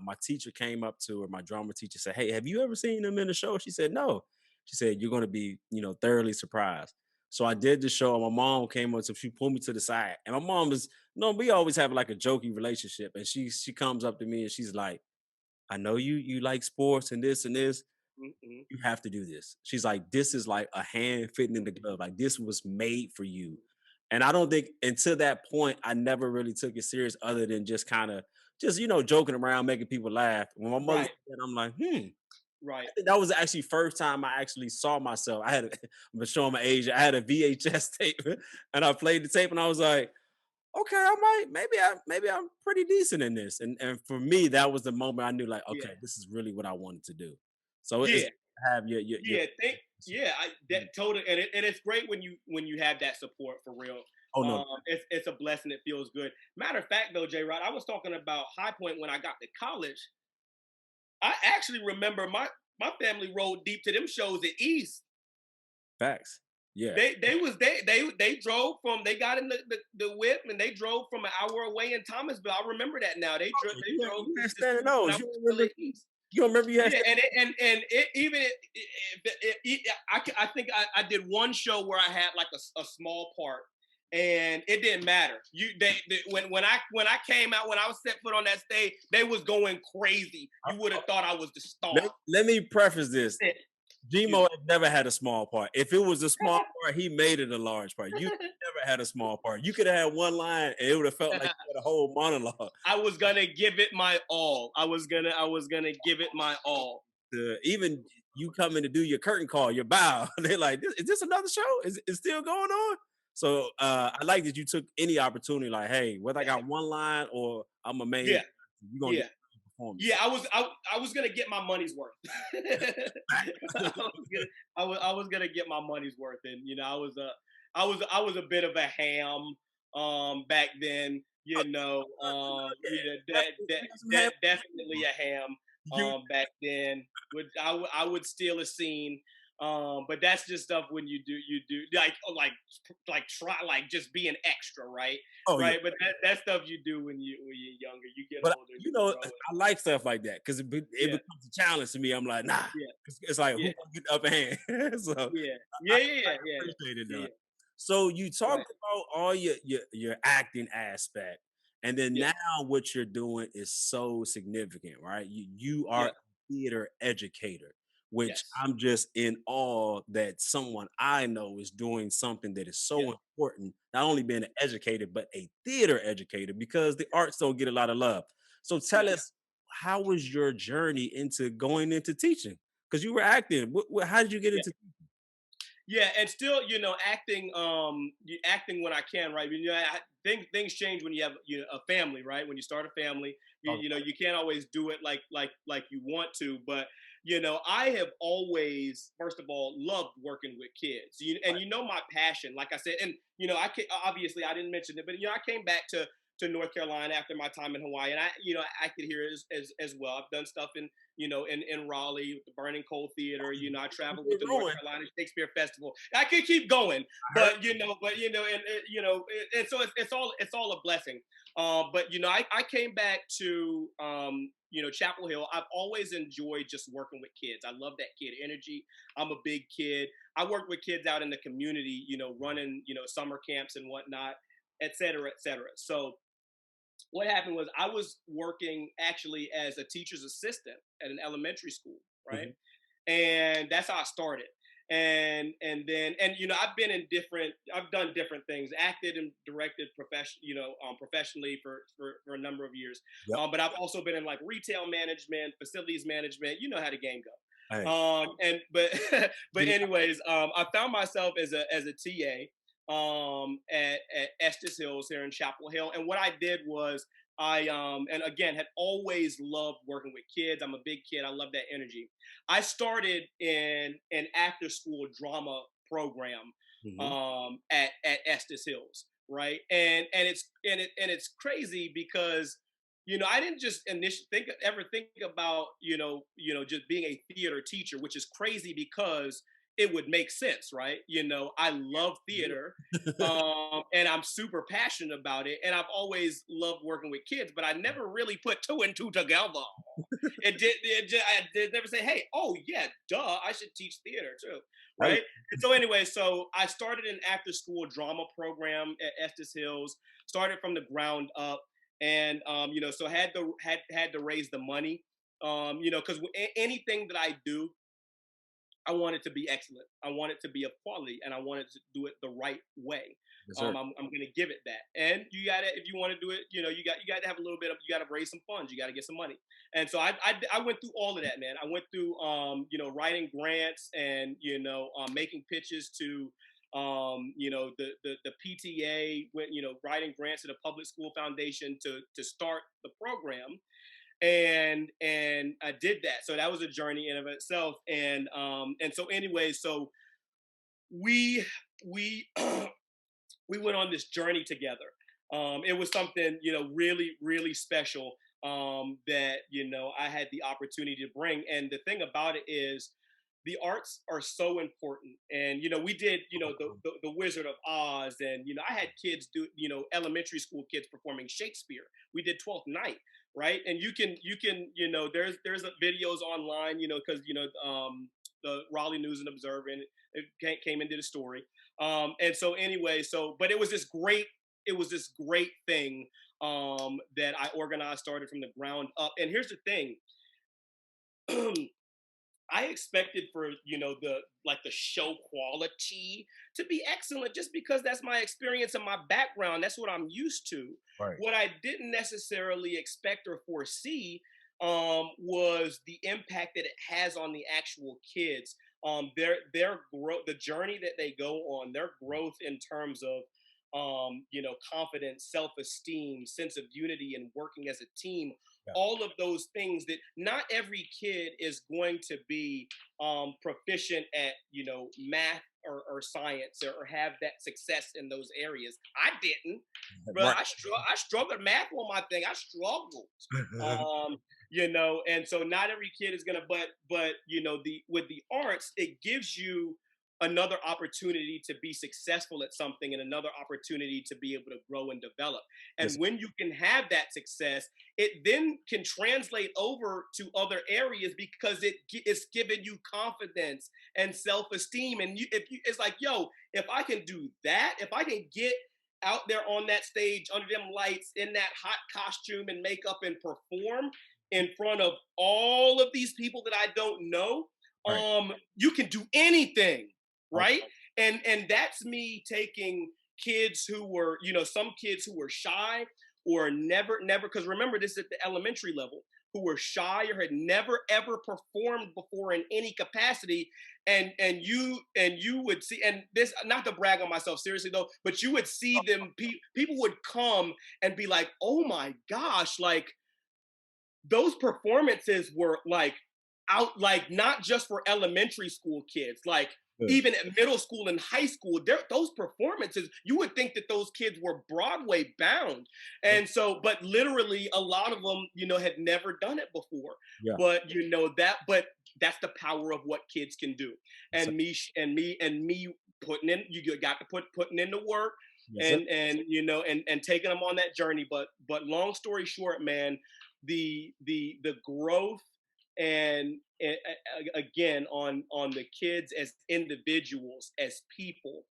my teacher came up to her. My drama teacher said, "Hey, have you ever seen him in a show?" She said, "No." She said, "You're going to be, thoroughly surprised." So I did the show, and my mom came up, so she pulled me to the side. And my mom is, we always have like a jokey relationship. And she comes up to me and she's like, I know you like sports and this and this. Mm-hmm. You have to do this. She's like, this is like a hand fitting in the glove. Like this was made for you. And I don't think until that point, I never really took it serious other than just kind of just, joking around, making people laugh. When my mother Right. said that, I'm like, I Right. think that was actually first time I actually saw myself. I had I'm showing my age. I had a VHS tape and I played the tape and I was like, okay, I might, maybe I'm pretty decent in this. And for me, that was the moment I knew like, Yeah. okay, this is really what I wanted to do. So it's Yeah. have your Yeah. That totally, and it's great when you have that support for real. oh no. It's a blessing. It feels good. Matter of fact, though, J. Rod, I was talking about High Point when I got to college. I actually remember my family rolled deep to them shows at East. Facts. Yeah. They drove from, they got in the whip and they drove from an hour away in Thomasville. I remember that now. They drove You had to standing school when I those. was still at East. You don't remember you had Yeah, and it, even I think I did one show where I had like a small part, and it didn't matter. They when I came out, when I was set foot on that stage, they was going crazy. You would have thought I was the star. let me preface this. You Gmo has never had a small part. If it was a small part, he made it a large part. You never had a small part. You could have had one line and it would have felt like you had a whole monologue. I was gonna give it my all. I was gonna give it my all. Even you coming to do your curtain call, your bow, they're like, is this another show? Is it still going on? So I like that you took any opportunity, like, hey, whether I got one line or I'm a main, Yeah, you're gonna yeah. get a performance. Yeah, I was gonna get my money's worth. I was gonna get my money's worth, and I was a bit of a ham back then. That definitely a ham You back then. I would steal a scene. But that's just stuff when you do like try like just be an extra, right? oh yeah. Right. But that stuff you do when you're younger. You get But older, you grow. I like stuff like that because it Yeah, becomes a challenge to me. I'm like, nah, yeah, it's like who yeah, gonna get the upper hand? So yeah, I, yeah, yeah, I yeah, yeah, appreciate it, yeah, though. yeah. So you Right. talked about all your acting aspect, and then Yeah, now what you're doing is so significant, right? You are yeah, a theater educator, which yes, I'm just in awe that someone I know is doing something that is yeah, so important. Not only being an educator, but a theater educator because the arts don't get a lot of love. So tell yeah. us, how was your journey into going into teaching? Because you were acting. How did you get Yeah. into? Yeah, and still, acting, acting when I can, right? Things change when you have a family, right? When you start a family, you can't always do it like you want to. But I have always, first of all, loved working with kids. And my passion, like I said, and obviously I didn't mention it, but I came back to North Carolina after my time in Hawaii, and I acted here as well. I've done stuff in Raleigh with the Burning Coal Theater. I traveled with the North Carolina Shakespeare Festival. I could keep going, but and so it's all a blessing. But I came back to Chapel Hill. I've always enjoyed just working with kids. I love that kid energy. I'm a big kid. I work with kids out in the community, running summer camps and whatnot, et cetera, et cetera. So what happened was I was working actually as a teacher's assistant at an elementary school, right? Mhm. And that's how I started. And then I've done different things, acted and directed professionally for a number of years. Yep. But I've also been in like retail management, facilities management. You know how the game go. Hey. And but but Yeah. anyways, I found myself as a TA at Estes Hills here in Chapel Hill. And what I did was and again had always loved working with kids. I'm a big kid. I love that energy. I started in an after school drama program Mhm. at Estes Hills, right? And it's crazy because I didn't just initially ever think about just being a theater teacher, which is crazy because it would make sense, right? You know, I love theater, and I'm super passionate about it, and I've always loved working with kids, but I never really put two and two together. I did never say, hey, oh yeah, duh, I should teach theater too, right? And so anyway, so I started an after school drama program at Estes Hills, started from the ground up, and you know, so had to raise the money, you know, because anything that I do, I want it to be excellent. I want it to be of quality, and I want it to do it the right way. Yes, sir. I'm going to give it that. And you got to, if you want to do it, you know, you got to have a little bit of, you got to raise some funds. You got to get some money. And so I went through all of that, man. I went through, you know, writing grants and, you know, making pitches to, you know, the PTA, you know, writing grants to the Public School Foundation to start the program. And I did that. So that was a journey in of itself. And so anyway, so we we went on this journey together. It was something, you know, really, really special, that, you know, I had the opportunity to bring. And the thing about it is the arts are so important. And, you know, we did, you know, the Wizard of Oz, and, you know, I had kids do, you know, elementary school kids performing Shakespeare. We did 12th Night, right? And you can, you know, there's videos online, you know, because, you know, the Raleigh News and Observer, and it came and did a story. And so anyway, but it was this great thing, that I organized, started from the ground up. And here's the thing. I expected for, you know, the show quality to be excellent, just because that's my experience and my background. That's what I'm used to. Right. What I didn't necessarily expect or foresee, was the impact that it has on the actual kids. Their growth, the journey that they go on, their growth in terms of, you know, confidence, self-esteem, sense of unity, and working as a team. Yeah. All of those things that not every kid is going to be proficient at, you know, math or science, or have that success in those areas. I didn't, but right. I struggled. Math on my thing. I struggled. You know, and so not every kid is gonna, but you know, with the arts, it gives you another opportunity to be successful at something, and another opportunity to be able to grow and develop. And yes. When you can have that success, it then can translate over to other areas, because it's giving you confidence and self-esteem. And it's like, yo, if I can do that, if I can get out there on that stage under them lights in that hot costume and makeup and perform in front of all of these people that I don't know, right. You can do anything. Right. Okay. And that's me taking kids who were, you know, some kids who were shy or never, because remember, this is at the elementary level, who were shy or had never ever performed before in any capacity. And you would see, and this, not to brag on myself seriously though, but you would see them, people would come and be like, oh my gosh, like those performances were like out, like not just for elementary school kids, like even at middle school and high school, those performances, you would think that those kids were Broadway bound. And so, but literally a lot of them, you know, had never done it before. Yeah. But you know but that's the power of what kids can do. And me putting in, you got to putting in the work. Yes, and you know, and taking them on that journey. But long story short, man, the growth and again on the kids as individuals, as people,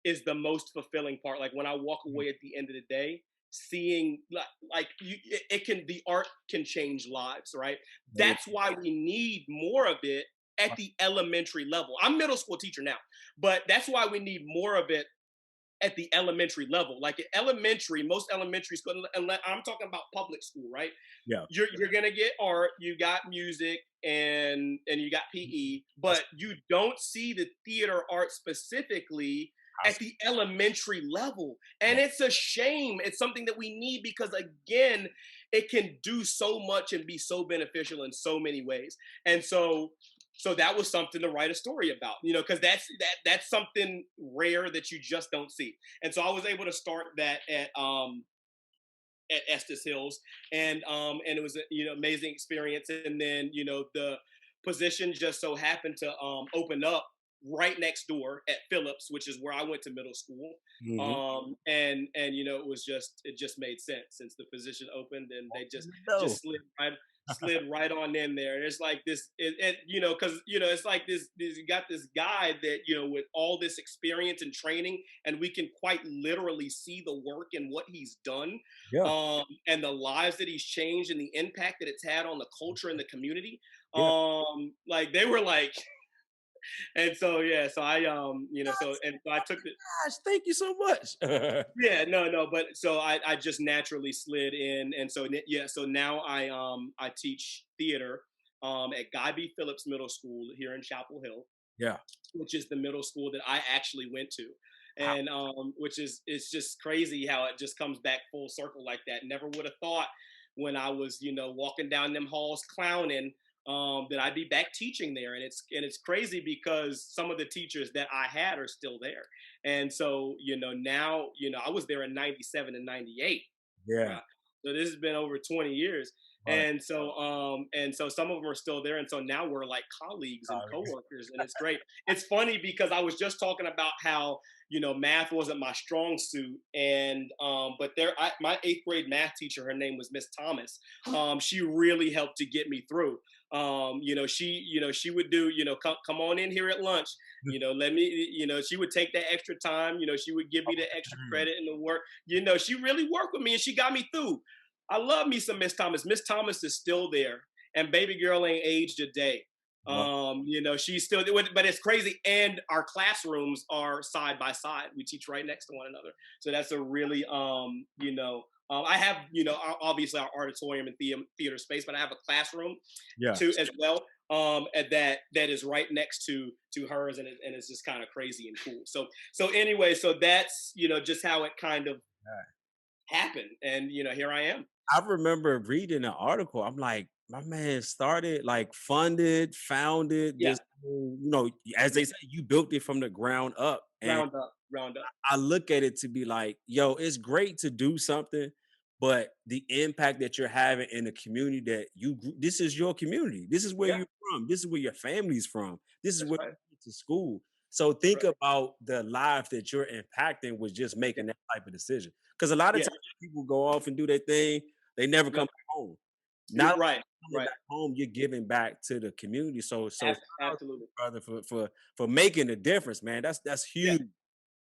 is the most fulfilling part. Like when I walk away at the end of the day, seeing the art can change lives, right? That's why we need more of it at the elementary level. I'm a middle school teacher now, but that's why we need more of it at the elementary level. Like at elementary, most elementary school, and I'm talking about public school, right? Yeah. You're gonna get art, you got music, and you got PE, but you don't see the theater art specifically at the elementary level. And it's a shame. It's something that we need, because again, it can do so much and be so beneficial in so many ways. And so that was something to write a story about, you know, because that's something rare that you just don't see. And so I was able to start that at Estes Hills, and it was a, you know, amazing experience. And then, you know, the position just so happened to open up right next door at Phillips, which is where I went to middle school. Mm-hmm. And it just made sense since the position opened, and they No. just slid right on in there. And it's like this, because it's like this. You got this guy that with all this experience and training, and we can quite literally see the work and what he's done, Yeah. and the lives that he's changed and the impact that it's had on the culture and the community. Yeah. Like they were like, and so yeah, so I took the Gosh, thank you so much. yeah, no, but so I just naturally slid in, and so yeah, so now I teach theater at Guy B. Phillips Middle School here in Chapel Hill, Yeah. which is the middle school that I actually went to. Wow. And which is it's just crazy how it just comes back full circle like that. Never would have thought when I was, walking down them halls clowning, that I'd be back teaching there. And it's crazy because some of the teachers that I had are still there. And so, now, I was there in 97 and 98. Yeah. Right? So this has been over 20 years. Right. And so some of them are still there, and so now we're like colleagues and coworkers, and it's great. It's funny because I was just talking about how math wasn't my strong suit, and but my 8th grade math teacher, her name was Miss Thomas. She really helped to get me through. She would do come on in here at lunch. Let me. She would take that extra time. She would give me the extra credit and the work. She really worked with me, and she got me through. I love me some Miss Thomas. Miss Thomas is still there, and baby girl ain't aged a day. She's still there, but it's crazy. And our classrooms are side by side. We teach right next to one another. So that's a really, I have, obviously our auditorium and theater space, but I have a classroom too as well. That is right next to hers, and it's just kind of crazy and cool. So anyway, so that's just how it kind of happened, and here I am. I remember reading an article. I'm like, my man started like funded, founded Yeah, this, as they say, you built it from the ground up. And round up. I look at it to be like, yo, it's great to do something, but the impact that you're having in the community that this is your community. This is where Yeah, you're from. This is where your family's from. This is that's where right. you went to school. So think Right. about the life that you're impacting with just making that type of decision. Because a lot of Yeah. times people go off and do their thing, they never Yeah. come back home. Not only Right. coming Right. back home, you're giving back to the community. So shout out to you, Absolutely. brother, for making a difference, man. That's Yeah. huge.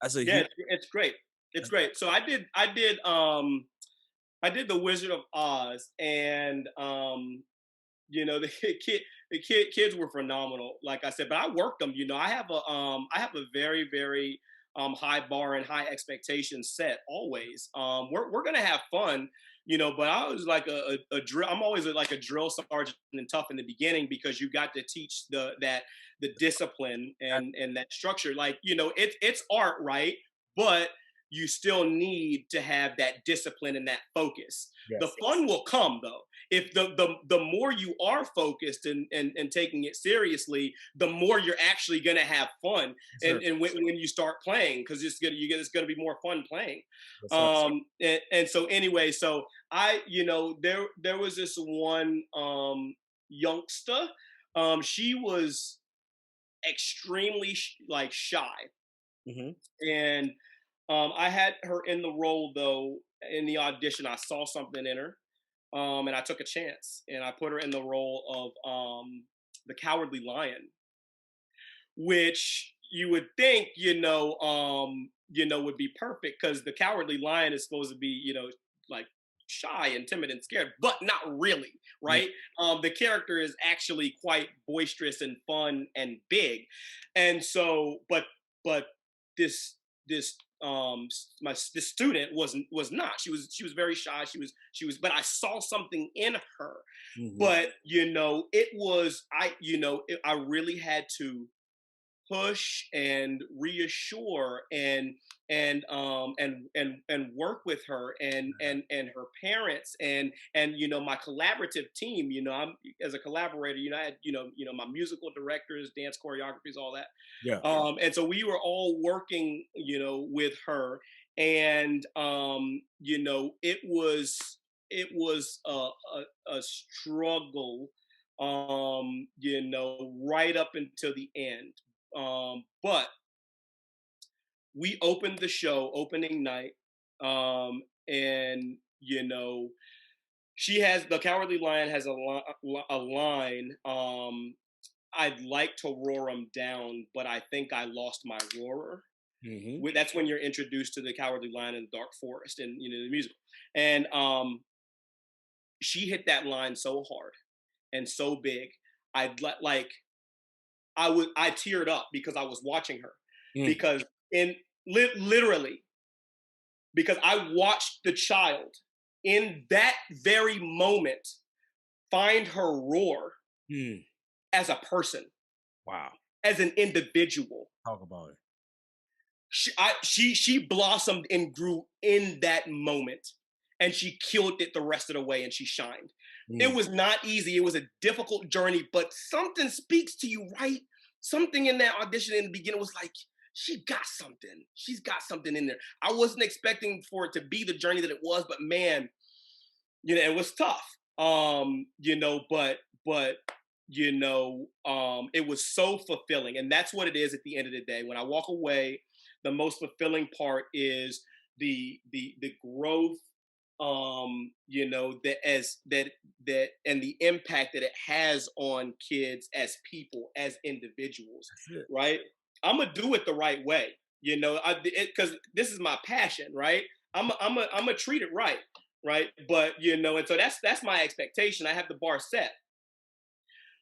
That's a Yeah. huge. It's great. It's great. So I did the Wizard of Oz, and the kids were phenomenal, like I said, but I worked them. I have a very, very high bar and high expectations set always. We're gonna have fun, but I was like a drill. I'm always like a drill sergeant and tough in the beginning, because you got to teach the discipline and that structure. Like it's art, right? But you still need to have that discipline and that focus. The Yes. fun will come though. If the more you are focused and taking it seriously, the more you're actually gonna have fun. Yes, And when you start playing, because it's gonna be more fun playing. sir. And so anyway, so there was this one youngster. She was extremely like shy, Mhm. and I had her in the role though. In the audition, I saw something in her, and I took a chance, and I put her in the role of the Cowardly Lion, which you would think would be perfect, because the Cowardly Lion is supposed to be like shy and timid and scared, but not really, Yeah. right? The character is actually quite boisterous and fun and big, and so but this this student was not. She was very shy. She was but I saw something in her. Mhm. But it was I really had to push and reassure and work with her and her parents and my collaborative team. I'm as a collaborator. I had my musical directors, dance choreographies, all that. Yeah. And so we were all working with her, and it was a struggle, right up until the end. But we opened the show opening night, and you know, the Cowardly Lion has a line. I'd like to roar them down, but I think I lost my roarer. Mm-hmm. That's when you're introduced to the Cowardly Lion in the Dark Forest, and the musical. And she hit that line so hard and so big. I teared up because I was watching her, because literally, because I watched the child in that very moment find her roar as a person. Wow. As an individual. Talk about it. She blossomed and grew in that moment, and she killed it the rest of the way, and she shined. It was not easy. It was a difficult journey, but something speaks to you, right? Something in that audition in the beginning was like, she got something. She's got something in there. I wasn't expecting for it to be the journey that it was, but man, it was tough. It was so fulfilling, and that's what it is at the end of the day. When I walk away, the most fulfilling part is the growth, and the impact that it has on kids as people, as individuals, right? I'm gonna do it the right way, because this is my passion, right? I'm gonna treat it right, But and so that's my expectation. I have the bar set.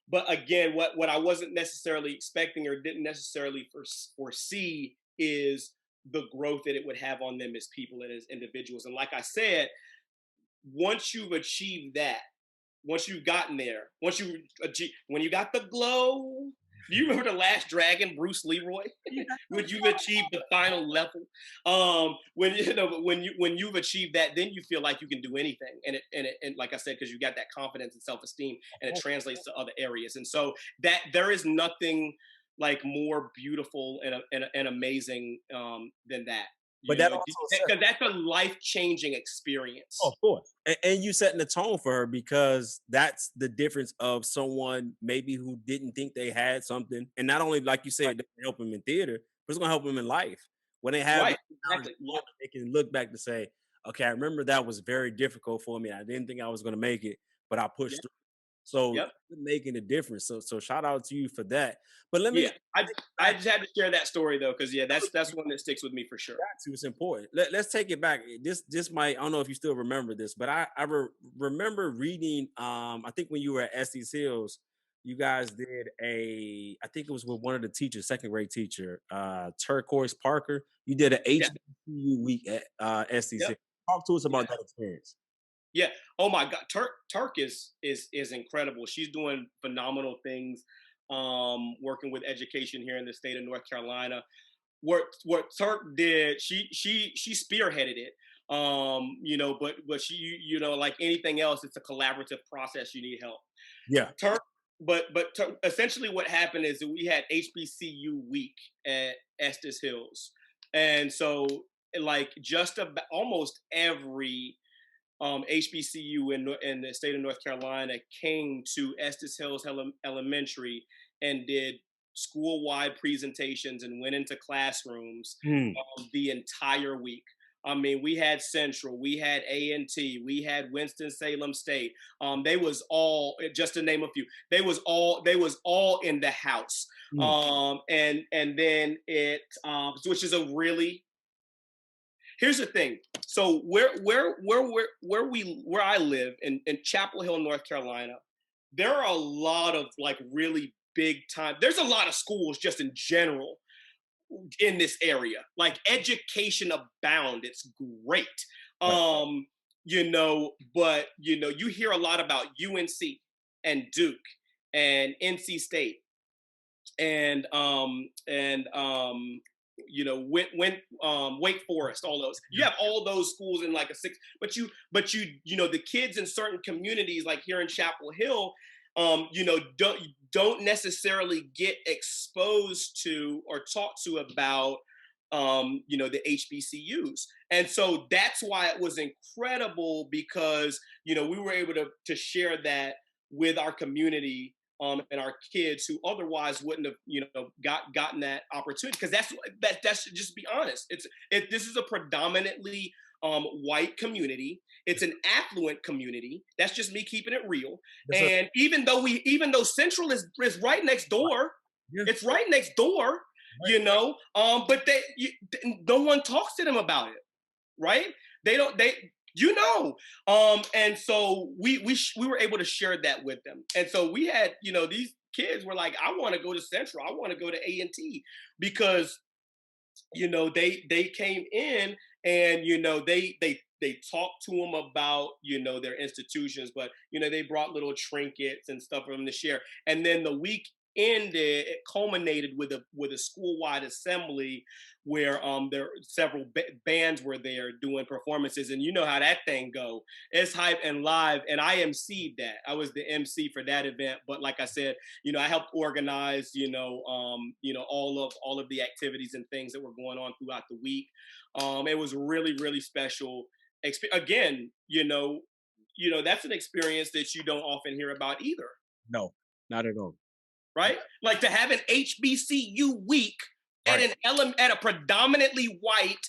But again, what I wasn't necessarily expecting or didn't necessarily foresee is the growth that it would have on them as people and as individuals. And like I said, once you've achieved that, once you've gotten there, when you got the glow, do you remember The Last Dragon, Bruce Leroy? When you've achieved the final level, when you've achieved that, then you feel like you can do anything, and like I said, because you got that confidence and self-esteem, and it translates to other areas, and so that there is nothing like more beautiful and amazing than that. But that because that's a life-changing experience. Oh, of course. And you setting the tone for her, because that's the difference of someone maybe who didn't think they had something. And not only, like you said, help them in theater, but it's going to help them in life. When they have exactly. they can look back to say, okay, I remember that was very difficult for me. I didn't think I was going to make it, but I pushed through. So you're making a difference. So shout out to you for that. But let me I just had to share that story though, because that's one that sticks with me for sure. It's important. Let's take it back. This might, I don't know if you still remember this, but I remember reading, I think when you were at Estes Hills, you guys did I think it was with one of the teachers, second grade teacher, Turquoise Parker. You did an HBCU week at Estes Hills. Talk to us about that experience. Yeah. Oh my God. Turk is incredible. She's doing phenomenal things, working with education here in the state of North Carolina. What Turk did, she spearheaded it. But she, like anything else, it's a collaborative process. You need help. Yeah. Turk, but essentially what happened is that we had HBCU week at Estes Hills, and so like just about almost every HBCU in the state of North Carolina came to Estes Hills Elementary and did school-wide presentations and went into classrooms the entire week. I mean, we had Central, we had A&T, we had Winston-Salem State. They was all, just to name a few, they was all in the house. And then which is a really, here's the thing. So where I live in Chapel Hill, North Carolina, there are a lot of like really big time. There's a lot of schools just in general in this area. Like education abound. It's great. But you hear a lot about UNC and Duke and NC State and Wake Forest, all those. You have all those schools in like a six, but the kids in certain communities, like here in Chapel Hill, don't necessarily get exposed to or talked to about, the HBCUs. And so that's why it was incredible, because, we were able to share that with our community, and our kids who otherwise wouldn't have, gotten that opportunity. Because that's just be honest. This is a predominantly white community. It's an affluent community. That's just me keeping it real. Yes, sir. And even though Central is right next door, Yeah. it's right next door, but no one talks to them about it, right? They don't. And so we were able to share that with them. And so we had, these kids were like, I want to go to Central. I want to go to A&T because, they came in and, they talked to them about, their institutions, but, they brought little trinkets and stuff for them to share. And then the week ended, it culminated with a school-wide assembly where there several bands were there doing performances, and you know how that thing go. It's hype and live, and I emceed that. I was the MC for that event, but like I said, I helped organize, all of the activities and things that were going on throughout the week. It was really, really special. Again, that's an experience that you don't often hear about either. No, not at all. Right? Like to have an HBCU week Right. at a predominantly white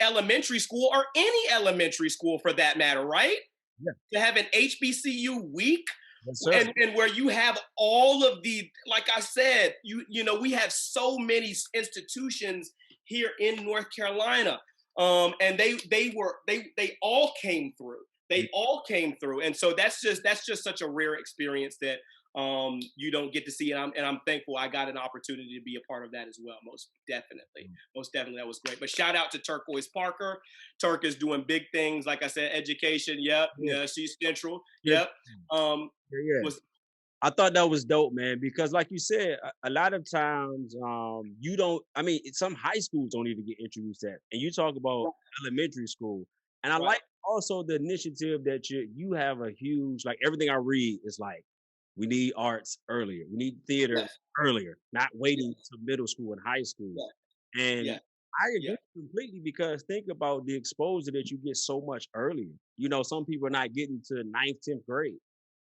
elementary school, or any elementary school for that matter, right? Yeah. To have an HBCU week, Yes, sir. and where you have all of the, like I said, we have so many institutions here in North Carolina, and they all came through. They all came through, and so that's just such a rare experience that you don't get to see. And I'm thankful I got an opportunity to be a part of that as well. Most definitely, that was great. But shout out to Turquoise Parker. Turk is doing big things. Like I said, education. Yep, yeah, she's central. Yep. Yeah. I thought that was dope, man, because like you said, a lot of times you don't, I mean, some high schools don't even get introduced to that. And you talk about elementary school. And I like also the initiative that you have a huge, like everything I read is like, we need arts earlier. We need theater earlier, not waiting to middle school and high school. And I agree completely, because think about the exposure that you get so much earlier. Some people are not getting to ninth, 10th grade.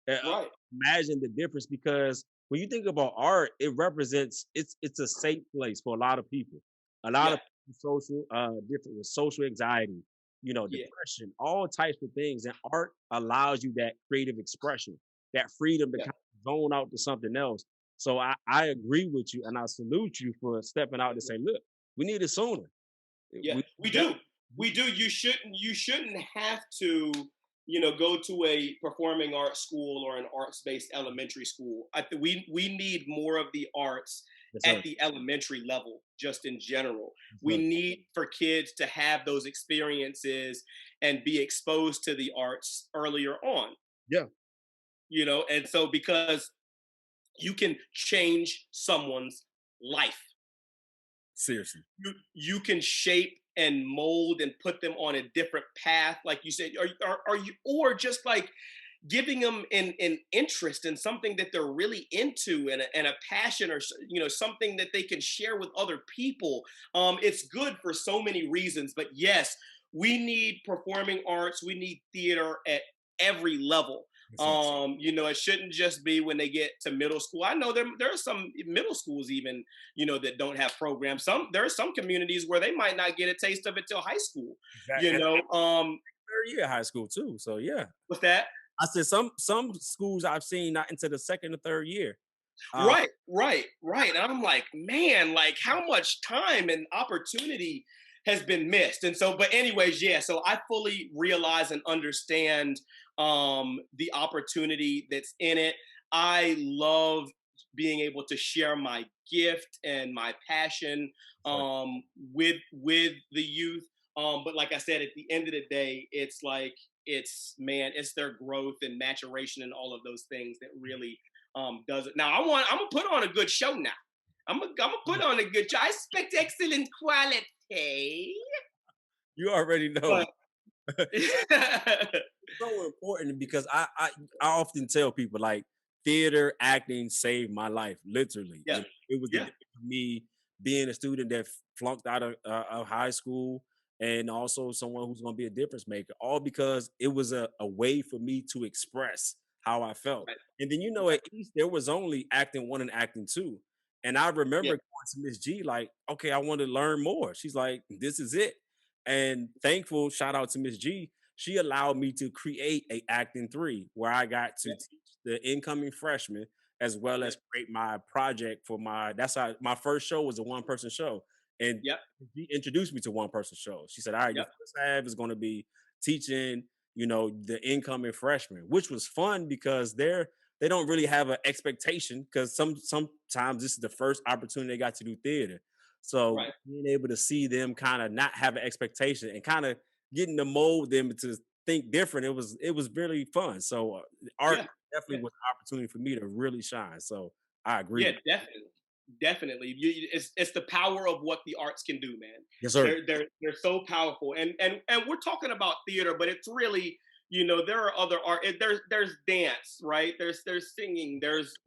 Imagine the difference, because when you think about art, it represents it's a safe place for a lot of people. A lot of social different with social anxiety, depression, all types of things. And art allows you that creative expression, that freedom to kind of zone out to something else. So I agree with you, and I salute you for stepping out to say, look, we need it sooner. Yeah, we do. We do. You shouldn't have to, go to a performing arts school or an arts-based elementary school. We need more of the arts at the elementary level, just in general. We need for kids to have those experiences and be exposed to the arts earlier on. Yeah. And so, because you can change someone's life. Seriously. You can shape and mold and put them on a different path, like you said, or just like giving them an interest in something that they're really into, and a passion, or something that they can share with other people. It's good for so many reasons, but yes, we need performing arts, we need theater at every level. It shouldn't just be when they get to middle school. I know there are some middle schools even, that don't have programs. There are some communities where they might not get a taste of it till high school. Exactly. Third year high school too. So yeah. What's that? I said some schools I've seen not into the second or third year. Right. And I'm like, man, like how much time and opportunity has been missed. And so, but anyways, so I fully realize and understand the opportunity that's in it. I love being able to share my gift and my passion with the youth. But like I said, at the end of the day, it's like it's their growth and maturation and all of those things that really does it. Now I'm gonna put on a good show now. I'm gonna put on a good show. I expect excellent quality. You already know. But so important, because I often tell people, like, theater acting saved my life, literally. It was the difference for me being a student that flunked out of high school, and also someone who's going to be a difference maker, all because it was a way for me to express how I felt. Right. And then, at East, there was only acting one and acting two. And I remember Yeah. going to Miss G, like, okay, I want to learn more. She's like, this is it. And thankful, shout out to Miss G, she allowed me to create a acting three where I got to Yeah. teach the incoming freshmen as well Yeah. as create my project for that's how my first show was a one person show. And Yep. she introduced me to one person shows. She said, all right, your Yep. first half is going to be teaching, the incoming freshmen, which was fun because they don't really have an expectation because sometimes this is the first opportunity they got to do theater. So Right. being able to see them kind of not have an expectation and kind of getting to mold them to think different, it was really fun. So art Yeah. definitely Yeah. was an opportunity for me to really shine. So I agree Yeah, with definitely, definitely. It's the power of what the arts can do, man. you. Yes, sir. They're so powerful, and we're talking about theater, but it's really, there are other art. There's dance, right? There's singing. There's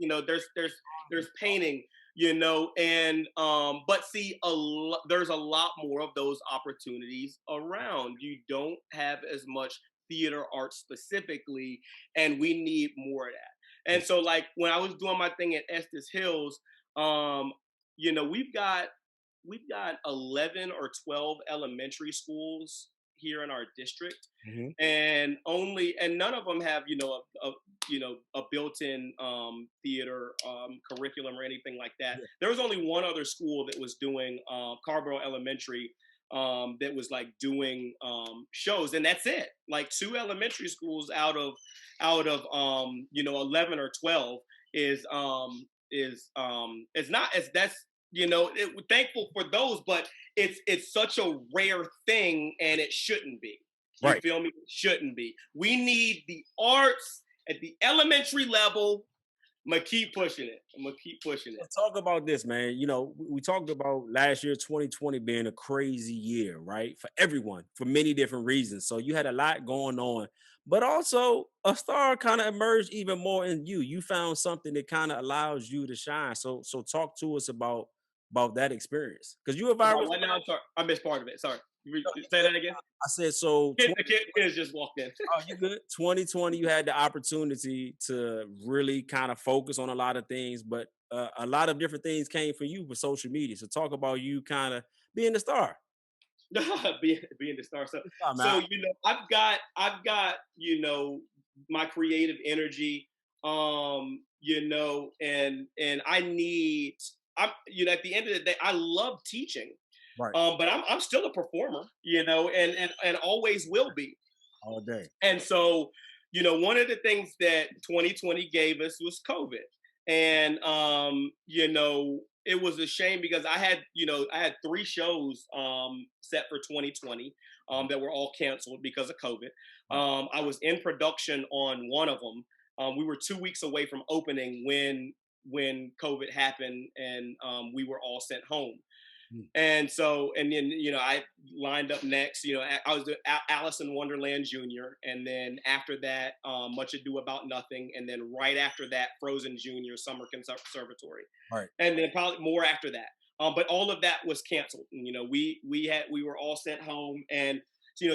painting. And but see, there's a lot more of those opportunities around. You don't have as much theater art specifically, and we need more of that. And so, like when I was doing my thing at Estes Hills, um, we've got 11 or 12 elementary schools here in our district, Mhm. and none of them have a built-in theater curriculum or anything like that. Yeah. There was only one other school that was doing Carborough Elementary, that was like doing shows, and that's it. Like two elementary schools out of 11 or 12 is not as that's thankful for those, but it's such a rare thing, and it shouldn't be. You Right. feel me? It shouldn't be. We need the arts at the elementary level. I'm gonna keep pushing it. Let's talk about this, man. We talked about last year, 2020, being a crazy year, right? For everyone, for many different reasons. So you had a lot going on, but also a star kind of emerged even more in you. You found something that kind of allows you to shine. So talk to us about that experience. Because you a About viral what now? I'm sorry, I missed part of it. Sorry. star. Say that again. I said so. The kids just walked in. Oh, you good? 2020, you had the opportunity to really kind of focus on a lot of things, but a lot of different things came from you with social media. So talk about you kind of being the star. being the star. So, Star, man. so I've got my creative energy, and I need. At the end of the day, I love teaching, Right. but I'm still a performer, and always will be. All day. And so, one of the things that 2020 gave us was COVID. And it was a shame because I had three shows set for 2020 that were all canceled because of COVID. I was in production on one of them. We were 2 weeks away from opening when COVID happened, and we were all sent home. Mm. And so, and then, I lined up next, I was Alice in Wonderland Jr. And then after that, Much Ado About Nothing. And then right after that, Frozen Jr. Summer Conservatory. Right. And then probably more after that. But all of that was canceled. And, we were all sent home. And,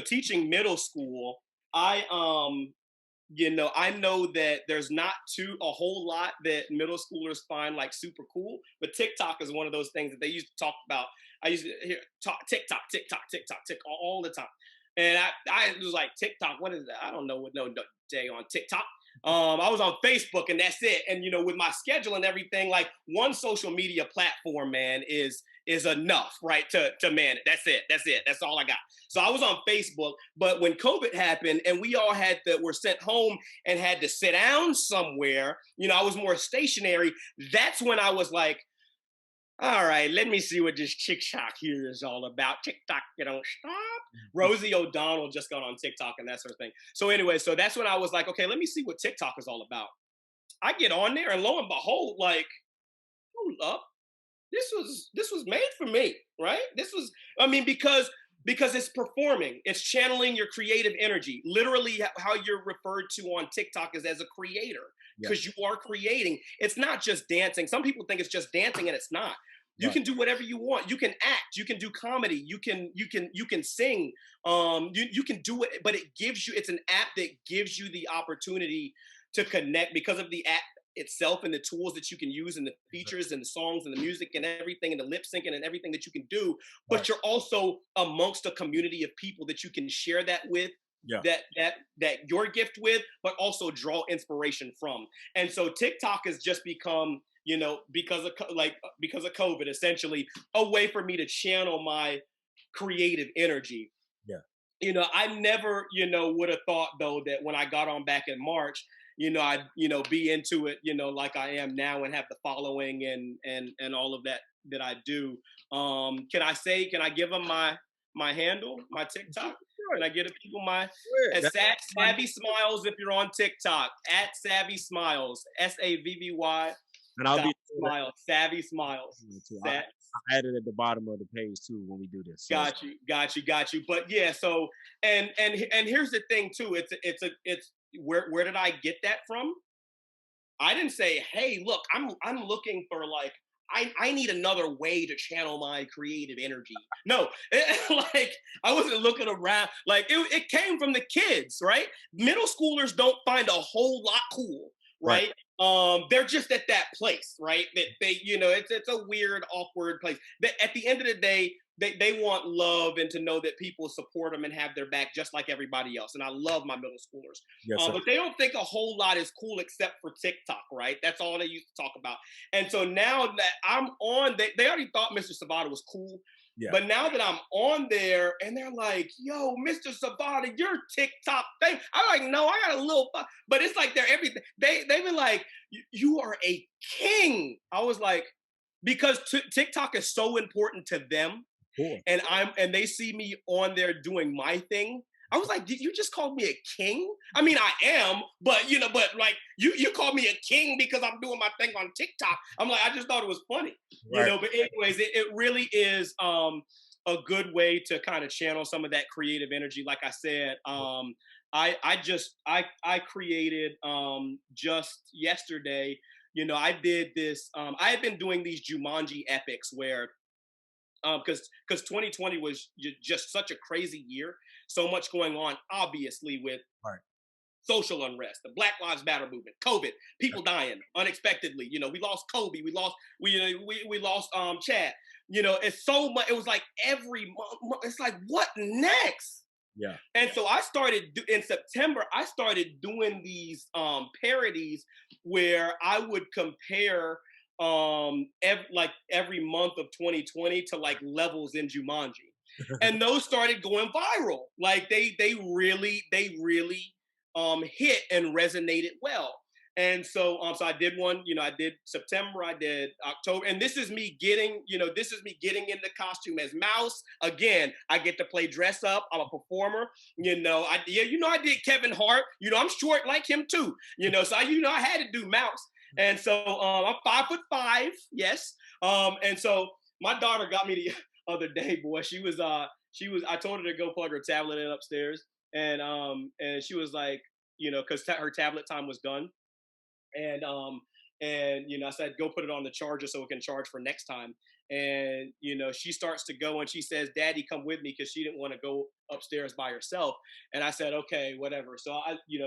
teaching middle school, I know that there's not a whole lot that middle schoolers find like super cool, but TikTok is one of those things that they used to talk about. I used to hear talk TikTok all the time. And I was like, TikTok, what is that? I don't know what no day on TikTok. I was on Facebook and that's it. And with my schedule and everything, like one social media platform, man, is enough, right? To man it. That's it. That's all I got. So I was on Facebook, but when COVID happened and we all were sent home and had to sit down somewhere, I was more stationary. That's when I was like, all right, let me see what this TikTok here is all about. TikTok, you don't stop. Rosie O'Donnell just got on TikTok and that sort of thing. So anyway, so that's when I was like, okay, let me see what TikTok is all about. I get on there and lo and behold, like, hold up, this was made for me, right? Because it's performing, it's channeling your creative energy. Literally, how you're referred to on TikTok is as a creator, because you are creating. It's not just dancing. Some people think it's just dancing, and it's not. You can do whatever you want. You can act. You can do comedy. You can sing. You can do it, but it's an app that gives you the opportunity to connect because of the app itself and the tools that you can use and the features and the songs and the music and everything and the lip syncing and everything that you can do. But Right. you're also amongst a community of people that you can share that with, Yeah. that your gift with, but also draw inspiration from. And so TikTok has just become, you know, because of COVID, essentially a way for me to channel my creative energy. Yeah. You know, I never, you know, would have thought though that when I got on back in March, you know, I'd, you know, be into it, you know, like I am now and have the following and all of that I do. Can I give them my handle, my TikTok? Can I give the people my at Savvy Smiles if you're on TikTok, at Savvy Smiles, SAVVY. And I'll be Smiles, Savvy Smiles. I add it at the bottom of the page too when we do this. So. Got you. But yeah, so and here's the thing too. It's where did I get that from? I didn't say, hey, look, I'm looking for like I need another way to channel my creative energy. No, like I wasn't looking around. Like it came from the kids, right? Middle schoolers don't find a whole lot cool, right? They're just at that place, right? That they, you know, it's a weird, awkward place. At the end of the day, they want love and to know that people support them and have their back just like everybody else. And I love my middle schoolers. Yes, but they don't think a whole lot is cool except for TikTok, right? That's all they used to talk about. And so now that I'm on, they already thought Mr. Savada was cool. Yeah. But now that I'm on there and they're like, yo, Mr. Savada, you're TikTok thing. I'm like, no, I got a little, but it's like they're everything. They've been like, you are a king. I was like, because TikTok is so important to them. Cool. And they see me on there doing my thing. I was like, you just called me a king? I mean, I am, but you know, but like you called me a king because I'm doing my thing on TikTok. I'm like, I just thought it was funny, right. You know. But anyways, it really is a good way to kind of channel some of that creative energy. Like I said, I created just yesterday. You know, I did this. I had been doing these Jumanji epics where. Because 2020 was just such a crazy year, so much going on, obviously with social unrest, the Black Lives Matter movement, COVID, people dying unexpectedly. You know, we lost Kobe, we lost Chad. You know, it's so much. It was like every month. It's like, what next? Yeah. And so I started in September. I started doing these parodies where I would compare. Every month of 2020 to like levels in Jumanji, and those started going viral. Like they really hit and resonated well. And so so I did one. You know, I did September, I did October, and this is me getting in the costume as Mouse again. I get to play dress up. I'm a performer. You know, I did Kevin Hart. You know, I'm short like him too. You know, so I had to do Mouse. And so I'm 5'5", yes. And so my daughter got me the other day, boy. She was I told her to go plug her tablet in upstairs, and she was like, you know, because her tablet time was done, and you know, I said go put it on the charger so it can charge for next time. And you know, she starts to go and she says, "Daddy, come with me," because she didn't want to go upstairs by herself. And I said, "Okay, whatever." So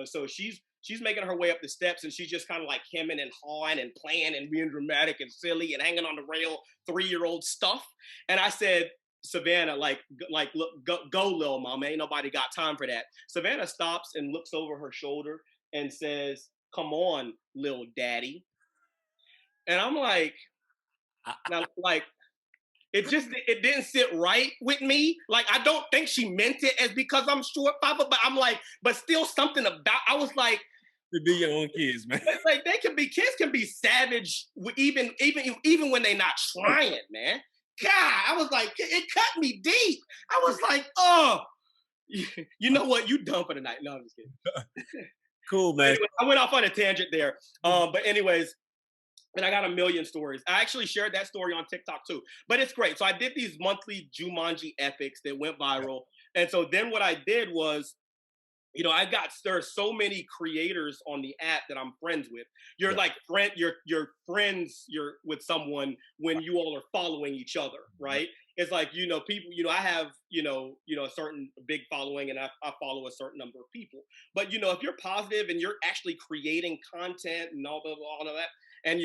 so she's making her way up the steps, and she's just kind of like hemming and hawing and playing and being dramatic and silly and hanging on the rail, 3-year-old stuff. And I said, Savannah, look, go, little mama. Ain't nobody got time for that. Savannah stops and looks over her shoulder and says, "Come on, little daddy." And I'm like, now, like, it didn't sit right with me. Like, I don't think she meant it as because I'm short, Papa, but I'm like, but still something about, I was like, to be your own kids, man. Like kids can be savage even when they're not trying, man. God, I was like, it cut me deep. I was like, oh, you know what? You done for the night. No, I'm just kidding. Cool, man. Anyway, I went off on a tangent there. But anyways, and I got a million stories. I actually shared that story on TikTok too. But it's great. So I did these monthly Jumanji epics that went viral. And so then what I did was, there's so many creators on the app that I'm friends with. You're Yeah. like you're friends, you're with someone when you all are following each other, right? It's like, people, I have, a certain big following, and I follow a certain number of people. But if you're positive and you're actually creating content and all of that, and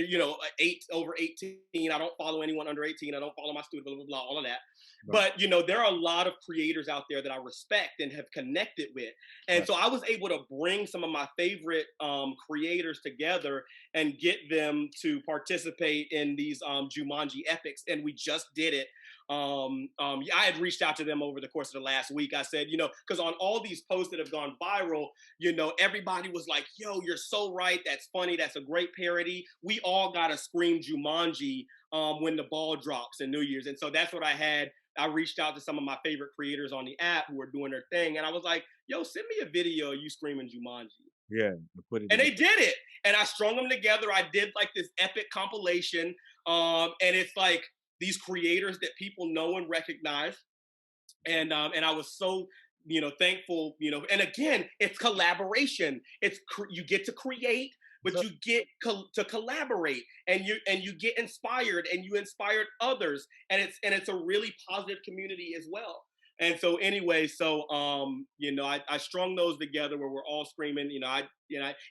over 18, I don't follow anyone under 18, I don't follow my student, blah, blah, blah, all of that. Right. But there are a lot of creators out there that I respect and have connected with. And Right. so I was able to bring some of my favorite creators together and get them to participate in these Jumanji epics. And we just did it. I had reached out to them over the course of the last week. I said, because on all these posts that have gone viral, everybody was like, yo, you're so right. That's funny. That's a great parody. We all got to scream Jumanji when the ball drops in New Year's. And so that's what I had. I reached out to some of my favorite creators on the app who were doing their thing. And I was like, yo, send me a video of you screaming Jumanji. Yeah. Put it And they together. did it. And I strung them together. I did like this epic compilation. And it's like these creators that people know and recognize. And I was so thankful. And again, it's collaboration. You get to create, but you get to collaborate, and you get inspired, and you inspired others, and it's a really positive community as well. And so anyway, I strung those together where we're all screaming.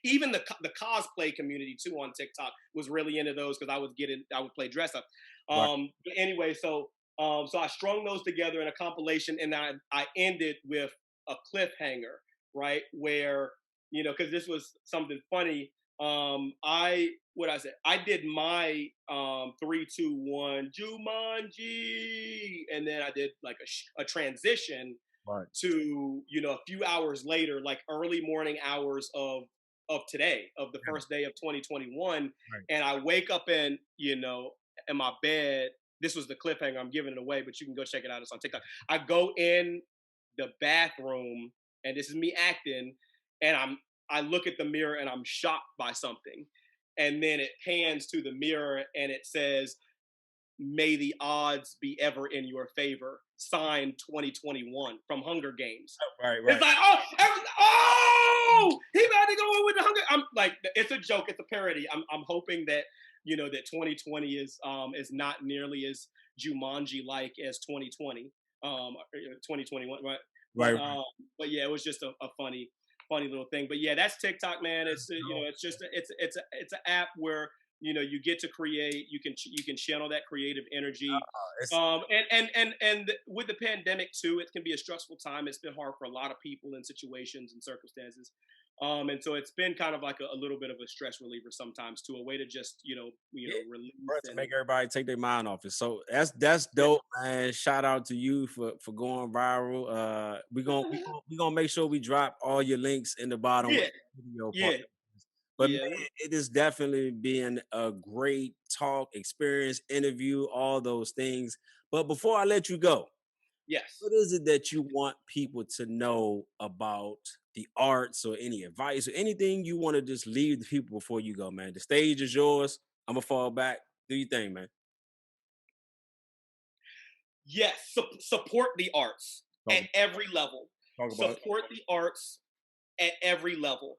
Even the cosplay community too on TikTok was really into those, because I would play dress up. Right. But anyway, so I strung those together in a compilation, and I ended with a cliffhanger, right? Where, because this was something funny. I did my 3, 2, 1 Jumanji, and then I did like a transition Right. to a few hours later, like early morning hours of today, of the first day of 2021, Right. and I wake up in my bed. This was the cliffhanger. I'm giving it away, but you can go check it out. It's on TikTok. I go in the bathroom, and this is me acting, and I look at the mirror, and I'm shocked by something. And then it pans to the mirror, and it says, "May the odds be ever in your favor. Signed 2021 from Hunger Games." Right. It's like, oh, he about to go in with the Hunger. I'm like, it's a joke. It's a parody. I'm hoping that that 2020 is not nearly as Jumanji like as 2020, 2021, right? Right. But yeah, it was just a funny little thing. But yeah, that's TikTok, man. It's it's just it's an app where you get to create. You can channel that creative energy. And with the pandemic too, it can be a stressful time. It's been hard for a lot of people in situations and circumstances. And so it's been kind of like a little bit of a stress reliever sometimes too, a way to just release To make everybody take their mind off it. So that's dope, man. Shout out to you for going viral. We gonna make sure we drop all your links in the bottom. Yeah. Of the video Yeah. But Yeah. man, it is definitely been a great talk, experience, interview, all those things. But before I let you go, Yes. what is it that you want people to know about the arts, or any advice or anything you want to just leave the people before you go, man? The stage is yours. I'm gonna fall back. Do your thing, man. Yes. Support the arts at every level. Talk about it. Support the arts at every level.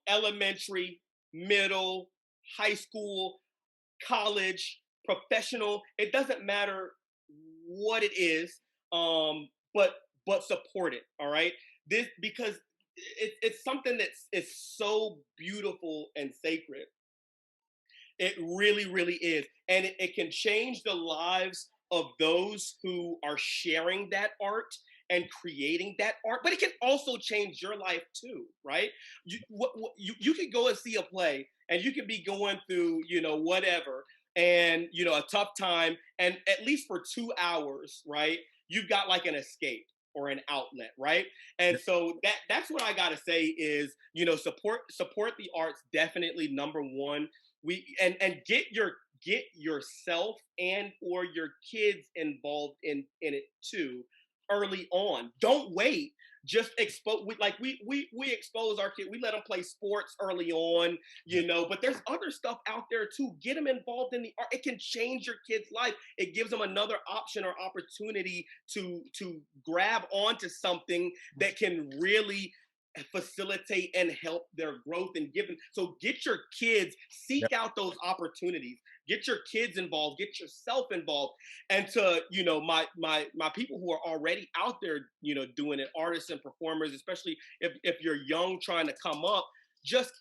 Elementary, middle, high school, college, professional. It doesn't matter what it is, but support it. All right. This, because it's something it's so beautiful and sacred. It really, really is. And it can change the lives of those who are sharing that art and creating that art, but it can also change your life too, right? You could go and see a play, and you could be going through, whatever, and, a tough time, and at least for 2 hours, right? You've got like an escape or an outlet, right? And so that's what I gotta say is, support the arts, definitely number one. And get yourself and or your kids involved in it too, early on. Don't wait. Just expose. We expose our kids. We let them play sports early on, But there's other stuff out there too. Get them involved in the art. It can change your kid's life. It gives them another option or opportunity to grab onto something that can really facilitate and help their growth and give them. So get your kids, seek out those opportunities, get your kids involved, get yourself involved. And to, my people who are already out there, doing it, artists and performers, especially if you're young trying to come up, just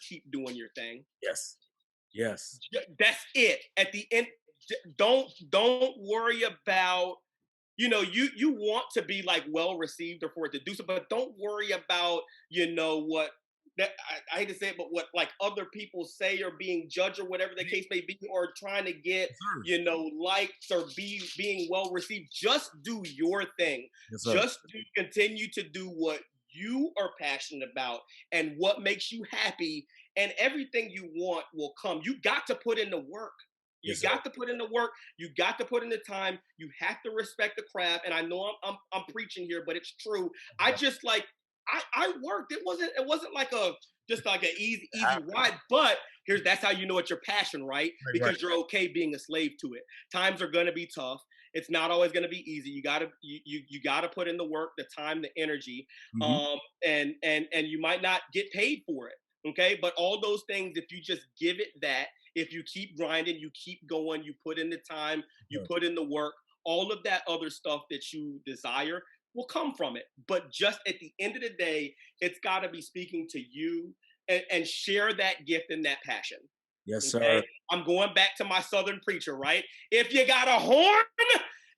keep doing your thing. Yes. That's it. At the end, don't worry about, you want to be like well received or for it to do so, but don't worry about, what that I hate to say it, but what like other people say or being judged or whatever the case may be, or trying to get, likes or being well received. Just do your thing. Just continue to do what you are passionate about and what makes you happy, and everything you want will come. You got to put in the work. You got to put in the work. You got to put in the time. You have to respect the craft. And I know I'm preaching here, but it's true. I just I worked. It wasn't like just like an easy ride. But that's how you know it's your passion, right? Because you're okay being a slave to it. Times are gonna be tough. It's not always gonna be easy. You gotta put in the work, the time, the energy, and you might not get paid for it. Okay, but all those things, if you just give it that. If you keep grinding, you keep going, you put in the time, you put in the work, all of that other stuff that you desire will come from it. But just at the end of the day, it's got to be speaking to you and share that gift and that passion. Yes, sir. I'm going back to my Southern preacher, right? If you got a horn,